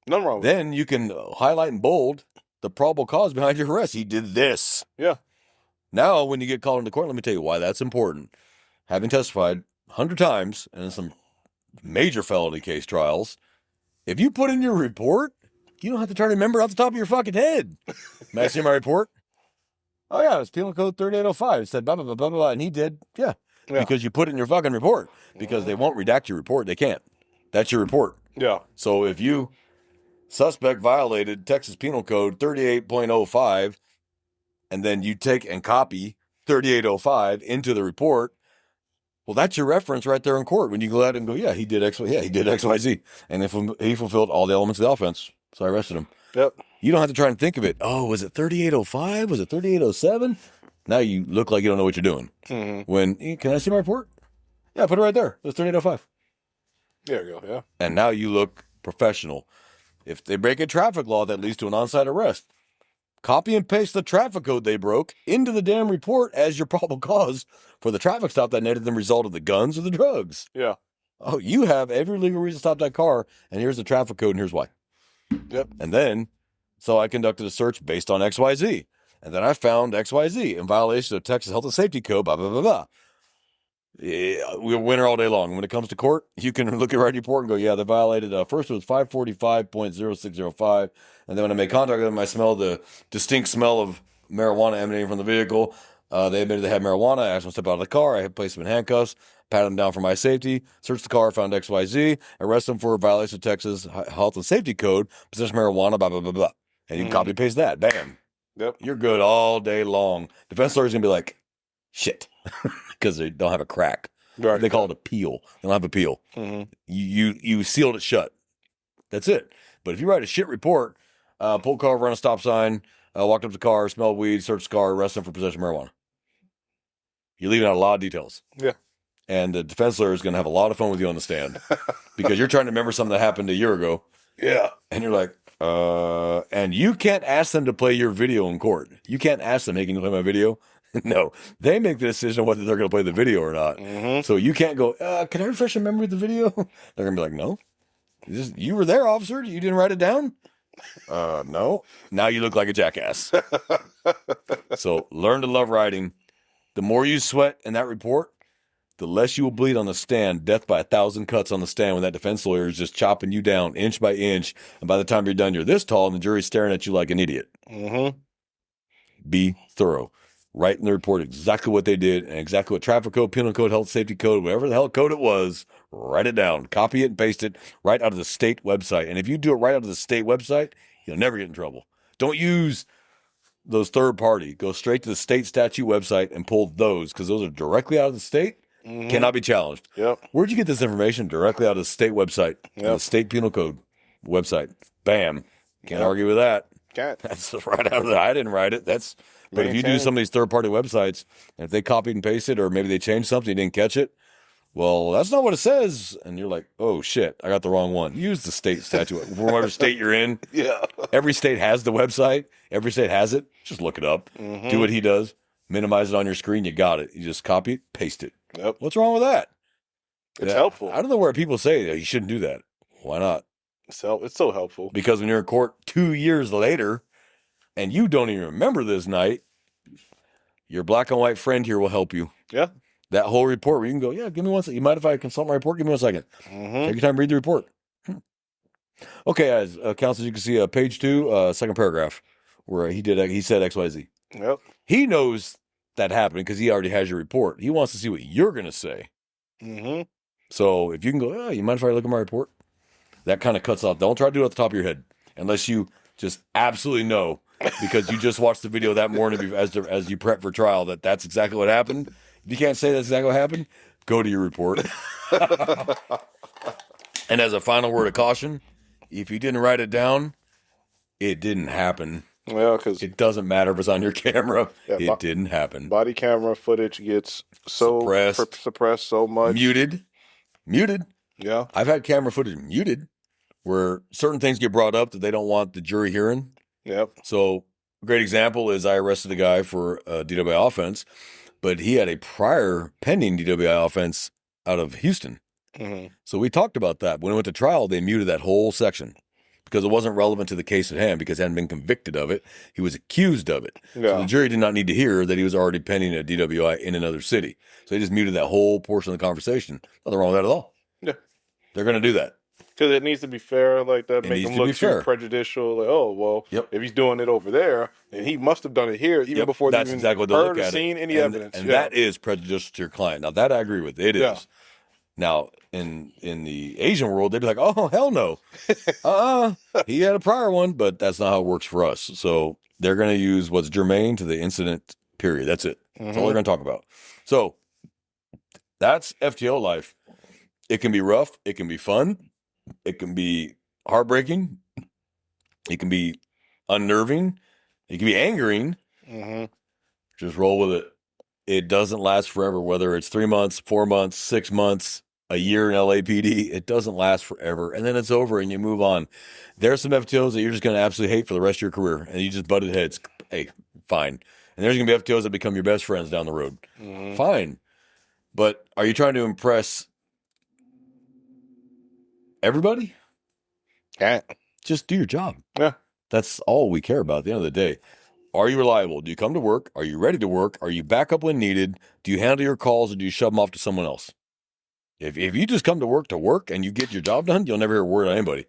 nothing wrong with it. Then you can highlight and bold the probable cause behind your arrest. He did this. Yeah, Now, when you get called into court, let me tell you why that's important. Having testified 100 times and in some major felony case trials, if you put in your report, you don't have to try to remember off the top of your fucking head. May I see my report? Oh, yeah, it's penal code 3805. It said blah, blah, blah, blah, blah, and he did. Yeah. Yeah. Because you put it in your fucking report. Because they won't redact your report. They can't. That's your report. yeah, So if you suspect violated Texas Penal Code 38.05, and then you take and copy 3805 into the report, Well, that's your reference right there in court when you go out and go, yeah, he did X, yeah, he did X, Y, Z, and if he fulfilled all the elements of the offense, so I arrested him. Yep. You don't have to try and think of it. Oh, was it 3805? Was it 3807? Now you look like you don't know what you're doing. Mm-hmm. When can I see my report? Yeah, put it right there. It was 3805. There you go. Yeah. And now you look professional. If they break a traffic law that leads to an on-site arrest, copy and paste the traffic code they broke into the damn report as your probable cause for the traffic stop that netted them result of the guns or the drugs. Yeah. Oh, you have every legal reason to stop that car, and here's the traffic code, and here's why. Yep. And then, so I conducted a search based on XYZ. And then I found XYZ in violation of Texas Health and Safety Code, blah, blah, blah, blah. Yeah, we're winner all day long. When it comes to court, you can look at right report and go, yeah, they violated. First it was 545.0605. And then when I made contact with them, I smelled the distinct smell of marijuana emanating from the vehicle. They admitted they had marijuana. I asked them to step out of the car. I had placed them in handcuffs, patted them down for my safety, searched the car, found XYZ, arrested them for violation of Texas Health and Safety Code, possession of marijuana, blah, blah, blah, blah. And you can copy and paste that. Bam. Yep. You're good all day long. Defense lawyer's going to be like, shit, because they don't have a crack. Right. They call it a peel. They don't have a peel. Mm-hmm. You sealed it shut. That's it. But if you write a shit report, pulled car over on a stop sign, walked up to the car, smelled weed, searched the car, arrested him for possession of marijuana. You're leaving out a lot of details. Yeah. And the defense lawyer is going to have a lot of fun with you on the stand because you're trying to remember something that happened a year ago. Yeah. And you're like, and you can't ask them to play your video in court. You can't ask them, hey, can you play my video? No, they make the decision whether they're going to play the video or not. Mm-hmm. So you can't go, can I refresh your memory of the video? They're going to be like, no. You were there, officer. You didn't write it down? No. Now you look like a jackass. So learn to love writing. The more you sweat in that report, the less you will bleed on the stand. Death by 1,000 cuts on the stand when that defense lawyer is just chopping you down inch by inch. And by the time you're done, you're this tall and the jury's staring at you like an idiot. Mm-hmm. Be thorough. Write in the report exactly what they did and exactly what traffic code, penal code, health safety code, whatever the hell code it was, write it down. Copy it and paste it right out of the state website. And if you do it right out of the state website, you'll never get in trouble. Don't use those third party. Go straight to the state statute website and pull those because those are directly out of the state. Mm-hmm. Cannot be challenged. Yep. Where'd you get this information? Directly out of the state website, the state penal code website. Bam. Can't argue with that. Can't. That's right out of the. I didn't write it. But if you do some of these third-party websites, and if they copied and pasted, or maybe they changed something, you didn't catch it, well, that's not what it says. And you're like, oh, shit, I got the wrong one. Use the state statute. Whatever state you're in. Yeah. Every state has the website. Every state has it. Just look it up. Mm-hmm. Do what he does. Minimize it on your screen. You got it. You just copy it, paste it. Yep. What's wrong with that? It's helpful. I don't know where people say that you shouldn't do that. Why not? It's so helpful. Because when you're in court 2 years later, and you don't even remember this night, your black and white friend here will help you. Yeah. That whole report where you can go, yeah, give me 1 second. You mind if I consult my report? Give me 1 second. Mm-hmm. Take your time, read the report. Okay, as counsel, you can see page 2, second paragraph, where he said XYZ. Yep. He knows that happened because he already has your report. He wants to see what you're going to say. Mm-hmm. So if you can go, oh, you mind if I look at my report? That kind of cuts off. Don't try to do it at the top of your head unless you just absolutely know because you just watched the video that morning as you prep for trial that's exactly what happened. If you can't say that's exactly what happened, go to your report. And as a final word of caution, if you didn't write it down, it didn't happen. Well, because it doesn't matter if it's on your camera. Yeah, it didn't happen. Body camera footage gets so suppressed so much. Muted. Yeah. I've had camera footage muted where certain things get brought up that they don't want the jury hearing. Yep. So a great example is I arrested a guy for a DWI offense, but he had a prior pending DWI offense out of Houston. Mm-hmm. So we talked about that. When it went to trial, they muted that whole section because it wasn't relevant to the case at hand because he hadn't been convicted of it. He was accused of it. Yeah. So the jury did not need to hear that he was already pending a DWI in another city. So they just muted that whole portion of the conversation. Nothing wrong with that at all. Yeah. They're going to do that. Because it needs to be fair, like that. It Make needs him to be look too fair. prejudicial. Like, oh well, if he's doing it over there, and he must have done it here, even before that's they even exactly what they heard look or at seen it. any evidence. And that is prejudicial to your client. Now that I agree with. It is. Yeah. Now in the Asian world, they'd be like, oh hell no, he had a prior one, but that's not how it works for us. So they're going to use what's germane to the incident. Period. That's it. That's all they're going to talk about. So That's FTO life. It can be rough. It can be fun. It can be heartbreaking. It can be unnerving. It can be angering. Mm-hmm. Just roll with it. It doesn't last forever, whether it's 3 months, 4 months, 6 months, a year in LAPD. It doesn't last forever. And then it's over and you move on. There's some FTOs that you're just going to absolutely hate for the rest of your career. And you just butted heads. Hey, fine. And there's going to be FTOs that become your best friends down the road. Mm-hmm. Fine. But are you trying to impress everybody? Can't. Just do your job. Yeah. That's all we care about at the end of the day. Are you reliable? Do you come to work? Are you ready to work? Are you back up when needed? Do you handle your calls or do you shove them off to someone else? If you just come to work and you get your job done, you'll never hear a word on anybody.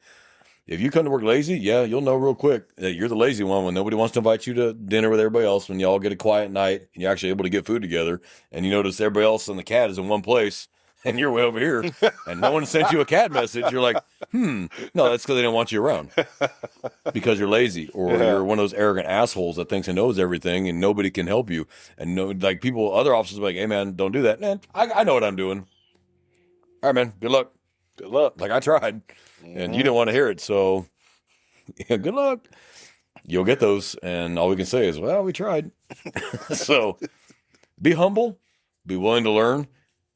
If you come to work lazy, yeah, you'll know real quick that you're the lazy one when nobody wants to invite you to dinner with everybody else, when you all get a quiet night and you're actually able to get food together and you notice everybody else and the cat is in one place and you're way over here and no one sent you a cat message. You're like, no, that's because they don't want you around because you're lazy or you're one of those arrogant assholes that thinks he knows everything and nobody can help you. And no, like people, other officers are like, hey man, don't do that. Man, I know what I'm doing. All right, man, good luck. Good luck. Like I tried and you didn't want to hear it. So yeah, good luck. You'll get those. And all we can say is, well, we tried. So be humble, be willing to learn,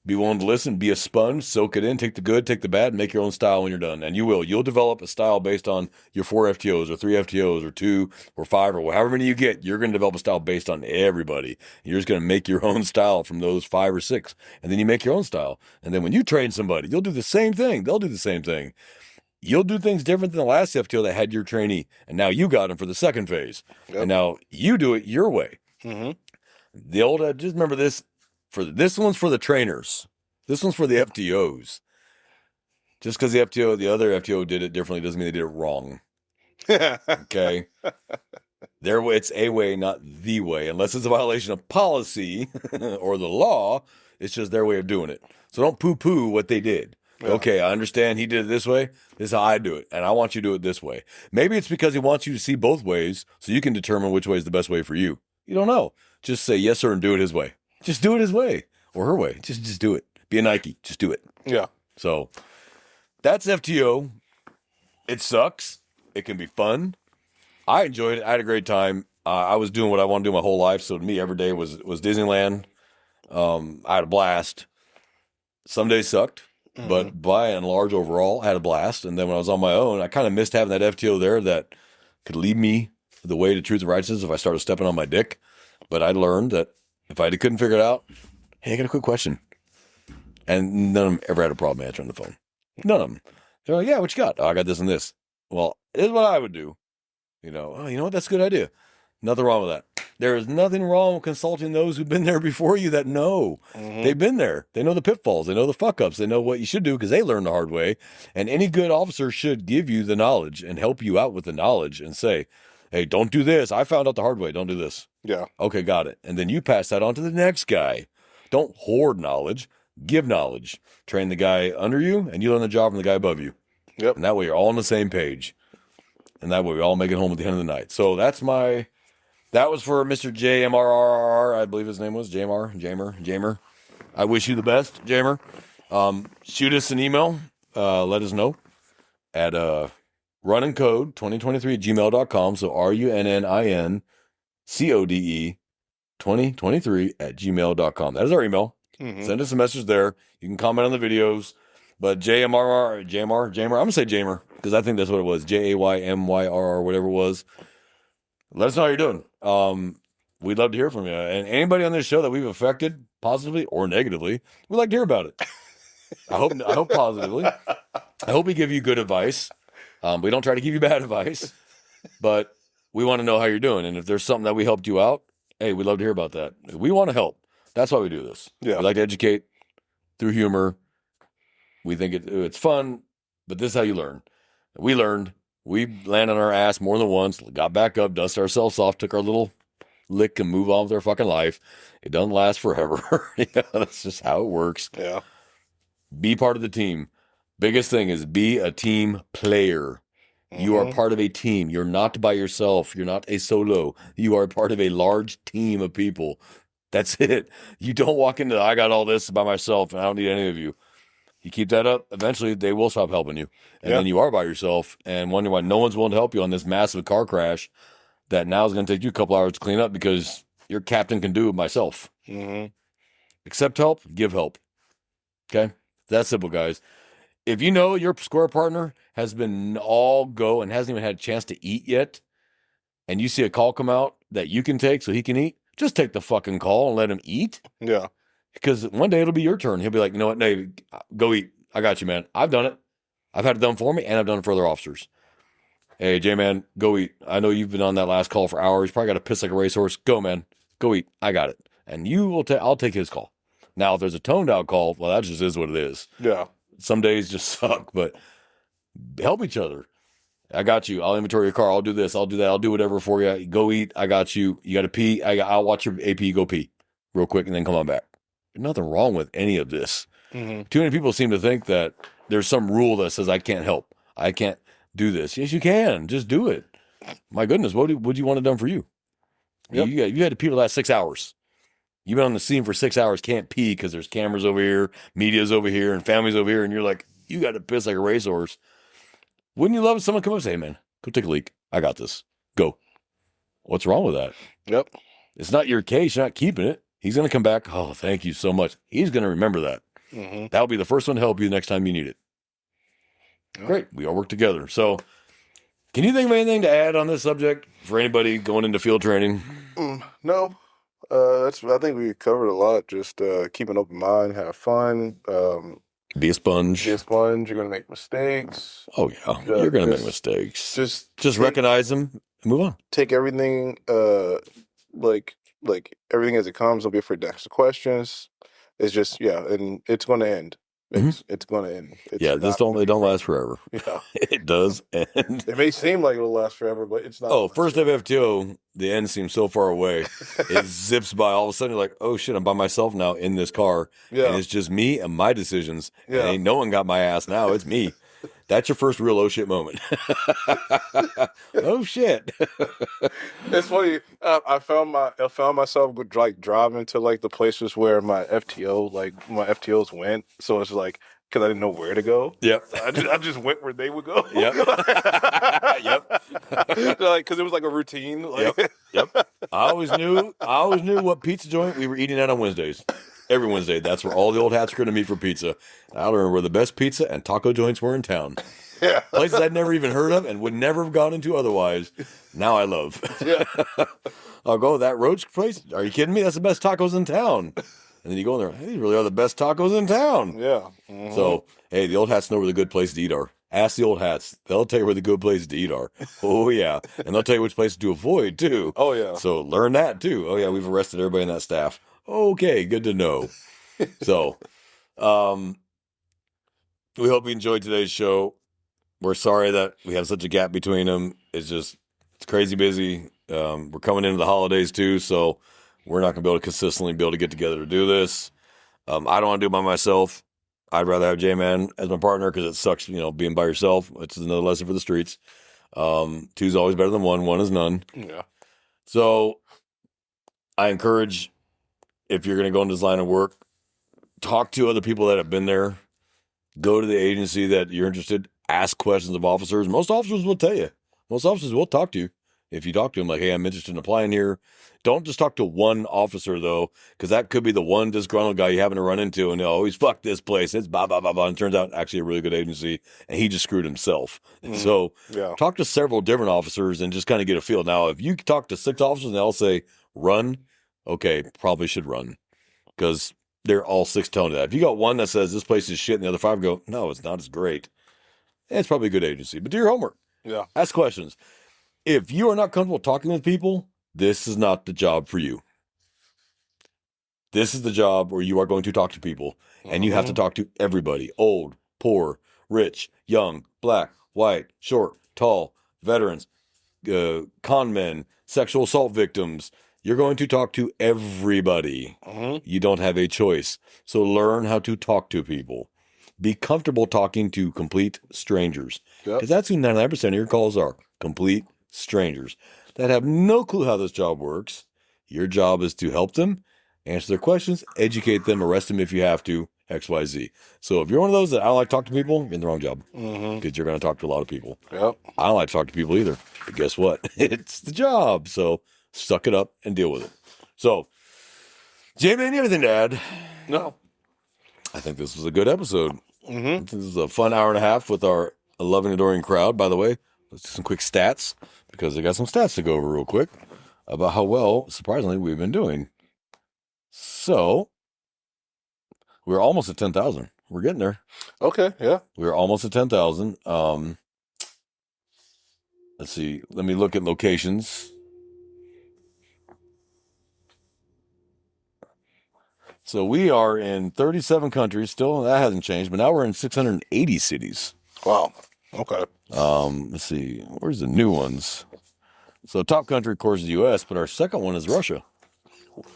be willing to listen, be a sponge, soak it in, take the good, take the bad, make your own style when you're done. And you will. You'll develop a style based on your 4 FTOs or 3 FTOs or 2 or 5 or however many you get. You're going to develop a style based on everybody. You're just going to make your own style from those 5 or 6. And then you make your own style. And then when you train somebody, you'll do the same thing. They'll do the same thing. You'll do things different than the last FTO that had your trainee. And now you got him for the second phase. Yep. And now you do it your way. Mm-hmm. The old, just remember this, this one's for the trainers. This one's for the FTOs. Just because the other FTO did it differently doesn't mean they did it wrong. Okay? Their way, it's a way, not the way. Unless it's a violation of policy or the law, it's just their way of doing it. So don't poo-poo what they did. Yeah. Okay, I understand he did it this way. This is how I do it. And I want you to do it this way. Maybe it's because he wants you to see both ways so you can determine which way is the best way for you. You don't know. Just say yes, sir, and do it his way. Just do it his way or her way. Just do it. Be a Nike. Just do it. Yeah. So that's FTO. It sucks. It can be fun. I enjoyed it. I had a great time. I was doing what I want to do my whole life. So to me, every day was Disneyland. I had a blast. Some days sucked, but by and large, overall, I had a blast. And then when I was on my own, I kind of missed having that FTO there that could lead me the way to truth and righteousness if I started stepping on my dick. But I learned that if I couldn't figure it out, hey, I got a quick question. And none of them ever had a problem answering the phone. None of them. They're like, yeah, what you got? Oh, I got this and this. Well, this is what I would do. You know what? That's a good idea. Nothing wrong with that. There is nothing wrong with consulting those who've been there before you that know. They've been there. They know the pitfalls. They know the fuck ups. They know what you should do because they learned the hard way. And any good officer should give you the knowledge and help you out with the knowledge and say, hey, don't do this. I found out the hard way. Don't do this. Yeah. Okay, got it. And then you pass that on to the next guy. Don't hoard knowledge. Give knowledge. Train the guy under you, and you learn the job from the guy above you. Yep. And that way you're all on the same page. And that way we all make it home at the end of the night. So that was for Mr. JMRRR, I believe his name was. Jamer. I wish you the best, Jamer. Shoot us an email. Let us know at runandcode2023@gmail.com. So RUNNINCODE 2023@gmail.com. That is our email. Send us a message there. You can comment on the videos. But Jamer, I'm going to say Jamer because I think that's what it was. JAYMYRR, whatever it was. Let us know how you're doing. We'd love to hear from you. And anybody on this show that we've affected positively or negatively, we'd like to hear about it. I hope positively. I hope we give you good advice. We don't try to give you bad advice, but we want to know how you're doing. And if there's something that we helped you out, hey, we'd love to hear about that. We want to help. That's why we do this. Yeah. We like to educate through humor. We think it's fun, but this is how you learn. We learned. We landed on our ass more than once, got back up, dusted ourselves off, took our little lick and move on with our fucking life. It doesn't last forever. That's just how it works. Yeah. Be part of the team. Biggest thing is be a team player. You are part of a team. You're not by yourself. You're not a solo. You are part of a large team of people. That's it. You don't walk into, I got all this by myself and I don't need any of you. You keep that up, eventually they will stop helping you. And then you are by yourself and wonder why no one's willing to help you on this massive car crash that now is going to take you a couple hours to clean up because your captain can do it myself. Mm-hmm. Accept help, give help. Okay? That's simple, guys. If you know your square partner has been all go and hasn't even had a chance to eat yet, and you see a call come out that you can take so he can eat, just take the fucking call and let him eat. Yeah. Because one day it'll be your turn. He'll be like, you know what, Nate, go eat. I got you, man. I've done it. I've had it done for me, and I've done it for other officers. Hey, J-Man, go eat. I know you've been on that last call for hours. Probably got to piss like a racehorse. Go, man. Go eat. I got it. And you will I'll take his call. Now, if there's a toned out call, well, that just is what it is. Yeah. Some days just suck, but help each other. I got you. I'll inventory your car. I'll do this. I'll do that. I'll do whatever for you. Go eat. I got you. You got to pee. I'll watch your AP go pee real quick and then come on back. There's nothing wrong with any of this. Mm-hmm. Too many people seem to think that there's some rule that says I can't help. I can't do this. Yes, you can. Just do it. My goodness, what would you want it done for you? Yep. You had to pee the last 6 hours. You've been on the scene for 6 hours, can't pee because there's cameras over here, media's over here, and family's over here, and you're like, you got to piss like a racehorse. Wouldn't you love if someone come up and say, hey, man, go take a leak. I got this. Go. What's wrong with that? Yep. It's not your case. You're not keeping it. He's going to come back. Oh, thank you so much. He's going to remember that. Mm-hmm. That'll be the first one to help you the next time you need it. Yep. Great. We all work together. So can you think of anything to add on this subject for anybody going into field training? No. I think we covered a lot. Just keep an open mind, have fun. Be a sponge. Be a sponge. You're gonna make mistakes. Oh, yeah. You're going to make mistakes. Just recognize them and move on. Take everything like everything as it comes. Don't be afraid to ask the questions. It's just and it's going to end. It's going to end. This don't last forever. Yeah, it does end. It may seem like it'll last forever, but it's not. Oh, first day of FTO, the end seems so far away. It zips by. All of a sudden, you're like, oh shit, I'm by myself now in this car. Yeah. And it's just me and my decisions. Yeah. And ain't no one got my ass now. It's me. That's your first real oh shit moment. Oh shit. It's funny. I found myself like driving to like the places where my FTOs went. So it's like because I didn't know where to go. Yep. I just went where they would go. Yep. Yep. Like because it was like a routine. Like, Yep. I always knew what pizza joint we were eating at on Wednesdays. Every Wednesday, that's where all the old hats were going to meet for pizza. And I learned where the best pizza and taco joints were in town. Yeah. Places I'd never even heard of and would never have gone into otherwise. Now I love. Yeah. I'll go to that Roach place. Are you kidding me? That's the best tacos in town. And then you go in there, hey, these really are the best tacos in town. Yeah. Mm-hmm. So, hey, the old hats know where the good places to eat are. Ask the old hats. They'll tell you where the good places to eat are. Oh, yeah. And they'll tell you which places to avoid, too. Oh, yeah. So learn that, too. Oh, yeah, we've arrested everybody in that staff. Okay, good to know. So, we hope you enjoyed today's show. We're sorry that we have such a gap between them. It's crazy busy. We're coming into the holidays, too, so we're not going to be able to consistently get together to do this. I don't want to do it by myself. I'd rather have J-Man as my partner because it sucks, being by yourself. It's another lesson for the streets. Two's always better than one. One is none. Yeah. So I encourage, if you're going to go into this line of work, talk to other people that have been there. Go to the agency that you're interested. Ask questions of officers. Most officers will tell you. Most officers will talk to you. If you talk to them like, hey, I'm interested in applying here. Don't just talk to one officer, though, because that could be the one disgruntled guy you happen to run into and, oh, he's fucked this place. It's blah, blah, blah, blah. And it turns out actually a really good agency, and he just screwed himself. Mm. So Yeah. talk to several different officers and just kind of get a feel. Now, if you talk to 6 officers and they all say, run, okay, probably should run because they're all 6 telling you that. If you got one that says this place is shit and the other 5 go, no, it's not as great, it's probably a good agency. But do your homework. Yeah. Ask questions. If you are not comfortable talking with people, this is not the job for you. This is the job where you are going to talk to people, and you have to talk to everybody: old, poor, rich, young, black, white, short, tall, veterans, con men, sexual assault victims. You're going to talk to everybody. Mm-hmm. You don't have a choice. So learn how to talk to people. Be comfortable talking to complete strangers. Because that's who 99% of your calls are. Complete strangers that have no clue how this job works. Your job is to help them answer their questions, educate them, arrest them if you have to, XYZ. So if you're one of those that I don't like to talk to people, you're in the wrong job. Because you're going to talk to a lot of people. Yep. I don't like to talk to people either. But guess what? It's the job. So suck it up and deal with it. So, Jamie, anything to add? No. I think this was a good episode. This is a fun hour and a half with our loving, adoring crowd. By the way, let's do some quick stats because I got some stats to go over real quick about how well, surprisingly, we've been doing. So, we're almost at 10,000. We're getting there. Okay, yeah. We're almost at 10,000. Let's see. Let me look at locations. So we are in 37 countries. Still, that hasn't changed, but now we're in 680 cities. Wow. Okay. Let's see. Where's the new ones? So top country, of course, is the U.S., but our second one is Russia.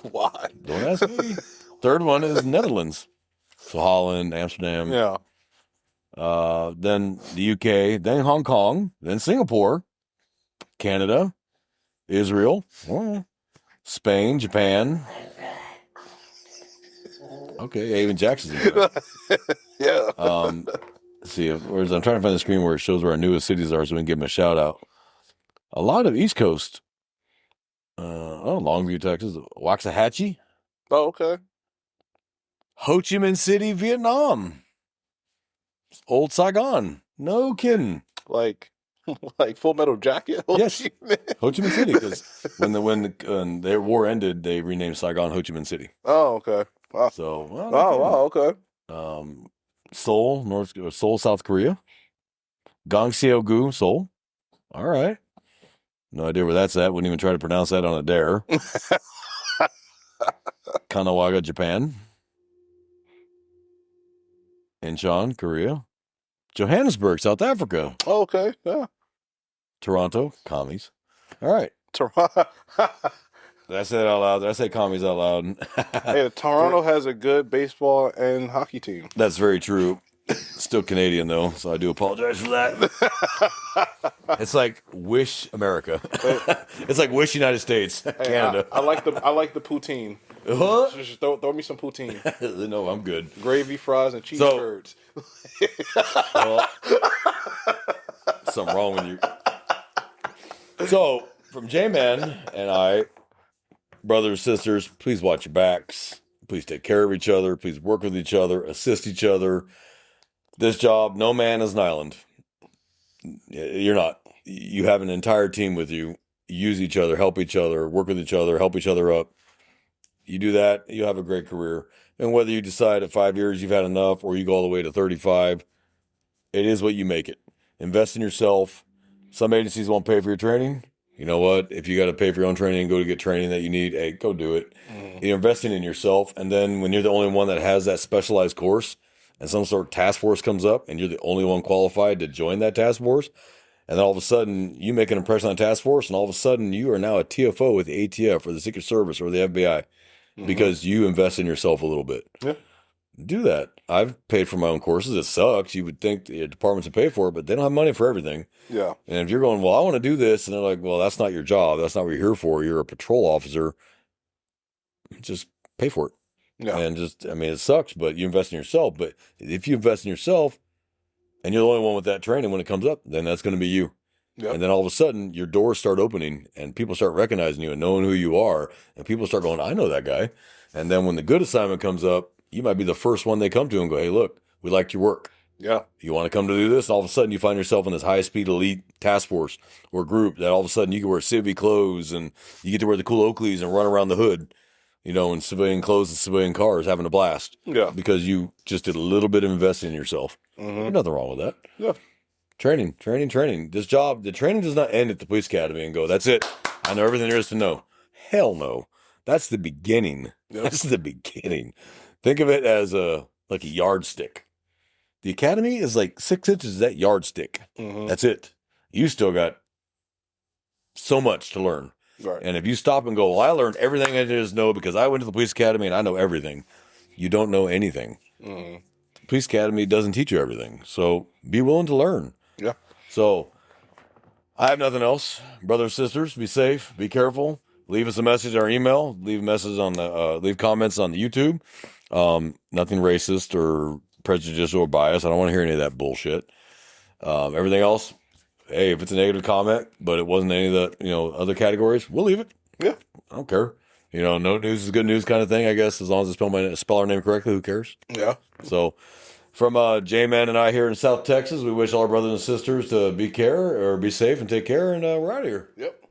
Why? Don't ask me. Third one is Netherlands. So Holland, Amsterdam. Yeah. Then the U.K., then Hong Kong, then Singapore, Canada, Israel, Spain, Japan. Okay, even Jackson's in there. Yeah. Let's see. I'm trying to find the screen where it shows where our newest cities are so we can give them a shout out. A lot of East Coast. Longview, Texas. Waxahachie. Oh, okay. Ho Chi Minh City, Vietnam. Old Saigon. No kidding. Like Full Metal Jacket? Yes. Ho Chi Minh City, because when their war ended, they renamed Saigon Ho Chi Minh City. Oh, okay. Wow. So, well, Wow, okay. Seoul, South Korea. Gangseogu, Seoul. All right. No idea where that's at. Wouldn't even try to pronounce that on a dare. Kanagawa, Japan. Incheon, Korea. Johannesburg, South Africa. Oh, okay, yeah. Toronto, commies. All right. Toronto. Did I say it out loud? Did I say commies out loud? Hey, Toronto has a good baseball and hockey team. That's very true. Still Canadian, though, so I do apologize for that. It's like Wish America. It's like Wish United States, Hey, Canada. I like the poutine. What? Just throw me some poutine. No, I'm good. Gravy, fries, and cheese So- curds. Well, something wrong with you. So, from J-Man and I, brothers, sisters, please watch your backs. Please take care of each other. Please work with each other. Assist each other. This job, no man is an island. You're not. You have an entire team with you. Use each other, help each other, work with each other, help each other up. You do that, you have a great career. And whether you decide at 5 years you've had enough or you go all the way to 35, it is what you make it. Invest in yourself. Some agencies won't pay for your training. You know what? If you got to pay for your own training and go to get training that you need, hey, go do it. You're investing in yourself. And then when you're the only one that has that specialized course and some sort of task force comes up and you're the only one qualified to join that task force, and then all of a sudden you make an impression on the task force and all of a sudden you are now a TFO with the ATF or the Secret Service or the FBI because you invest in yourself a little bit. Yeah. Do that. I've paid for my own courses. It sucks. You would think the departments would pay for it, but they don't have money for everything. Yeah. And if you're going, well, I want to do this, and they're like, well, that's not your job. That's not what you're here for. You're a patrol officer. Just pay for it. Yeah. And it sucks, but you invest in yourself. But if you invest in yourself and you're the only one with that training when it comes up, then that's going to be you. Yep. And then all of a sudden, your doors start opening and people start recognizing you and knowing who you are. And people start going, I know that guy. And then when the good assignment comes up, you might be the first one they come to and go, hey, look, we liked your work. Yeah. You want to come to do this? And all of a sudden, you find yourself in this high-speed elite task force or group that all of a sudden you can wear civvy clothes and you get to wear the cool Oakleys and run around the hood, in civilian clothes and civilian cars, having a blast. Yeah. Because you just did a little bit of investing in yourself. There's nothing wrong with that. Yeah. Training. This job, the training does not end at the police academy and go, that's it. I know everything there is to know. Hell no. That's the beginning. Yep. That's the beginning. Think of it as like a yardstick. The academy is like 6 inches of that yardstick. That's it. You still got so much to learn. Right. And if you stop and go, well, I learned everything I just know because I went to the police academy and I know everything. You don't know anything. The police academy doesn't teach you everything. So be willing to learn. Yeah. So I have nothing else. Brothers, sisters, be safe, be careful. leave us a message on our email. Leave a message on the leave comments on the YouTube. Nothing racist or prejudicial or biased. I don't want to hear any of that bullshit. Everything else, hey, if it's a negative comment, but it wasn't any of the other categories, we'll leave it. Yeah. I don't care. No news is good news kind of thing, I guess, as long as I spell our name correctly, who cares? Yeah. So, from J-Man and I here in South Texas, we wish all our brothers and sisters to be safe and take care, and we're out of here. Yep.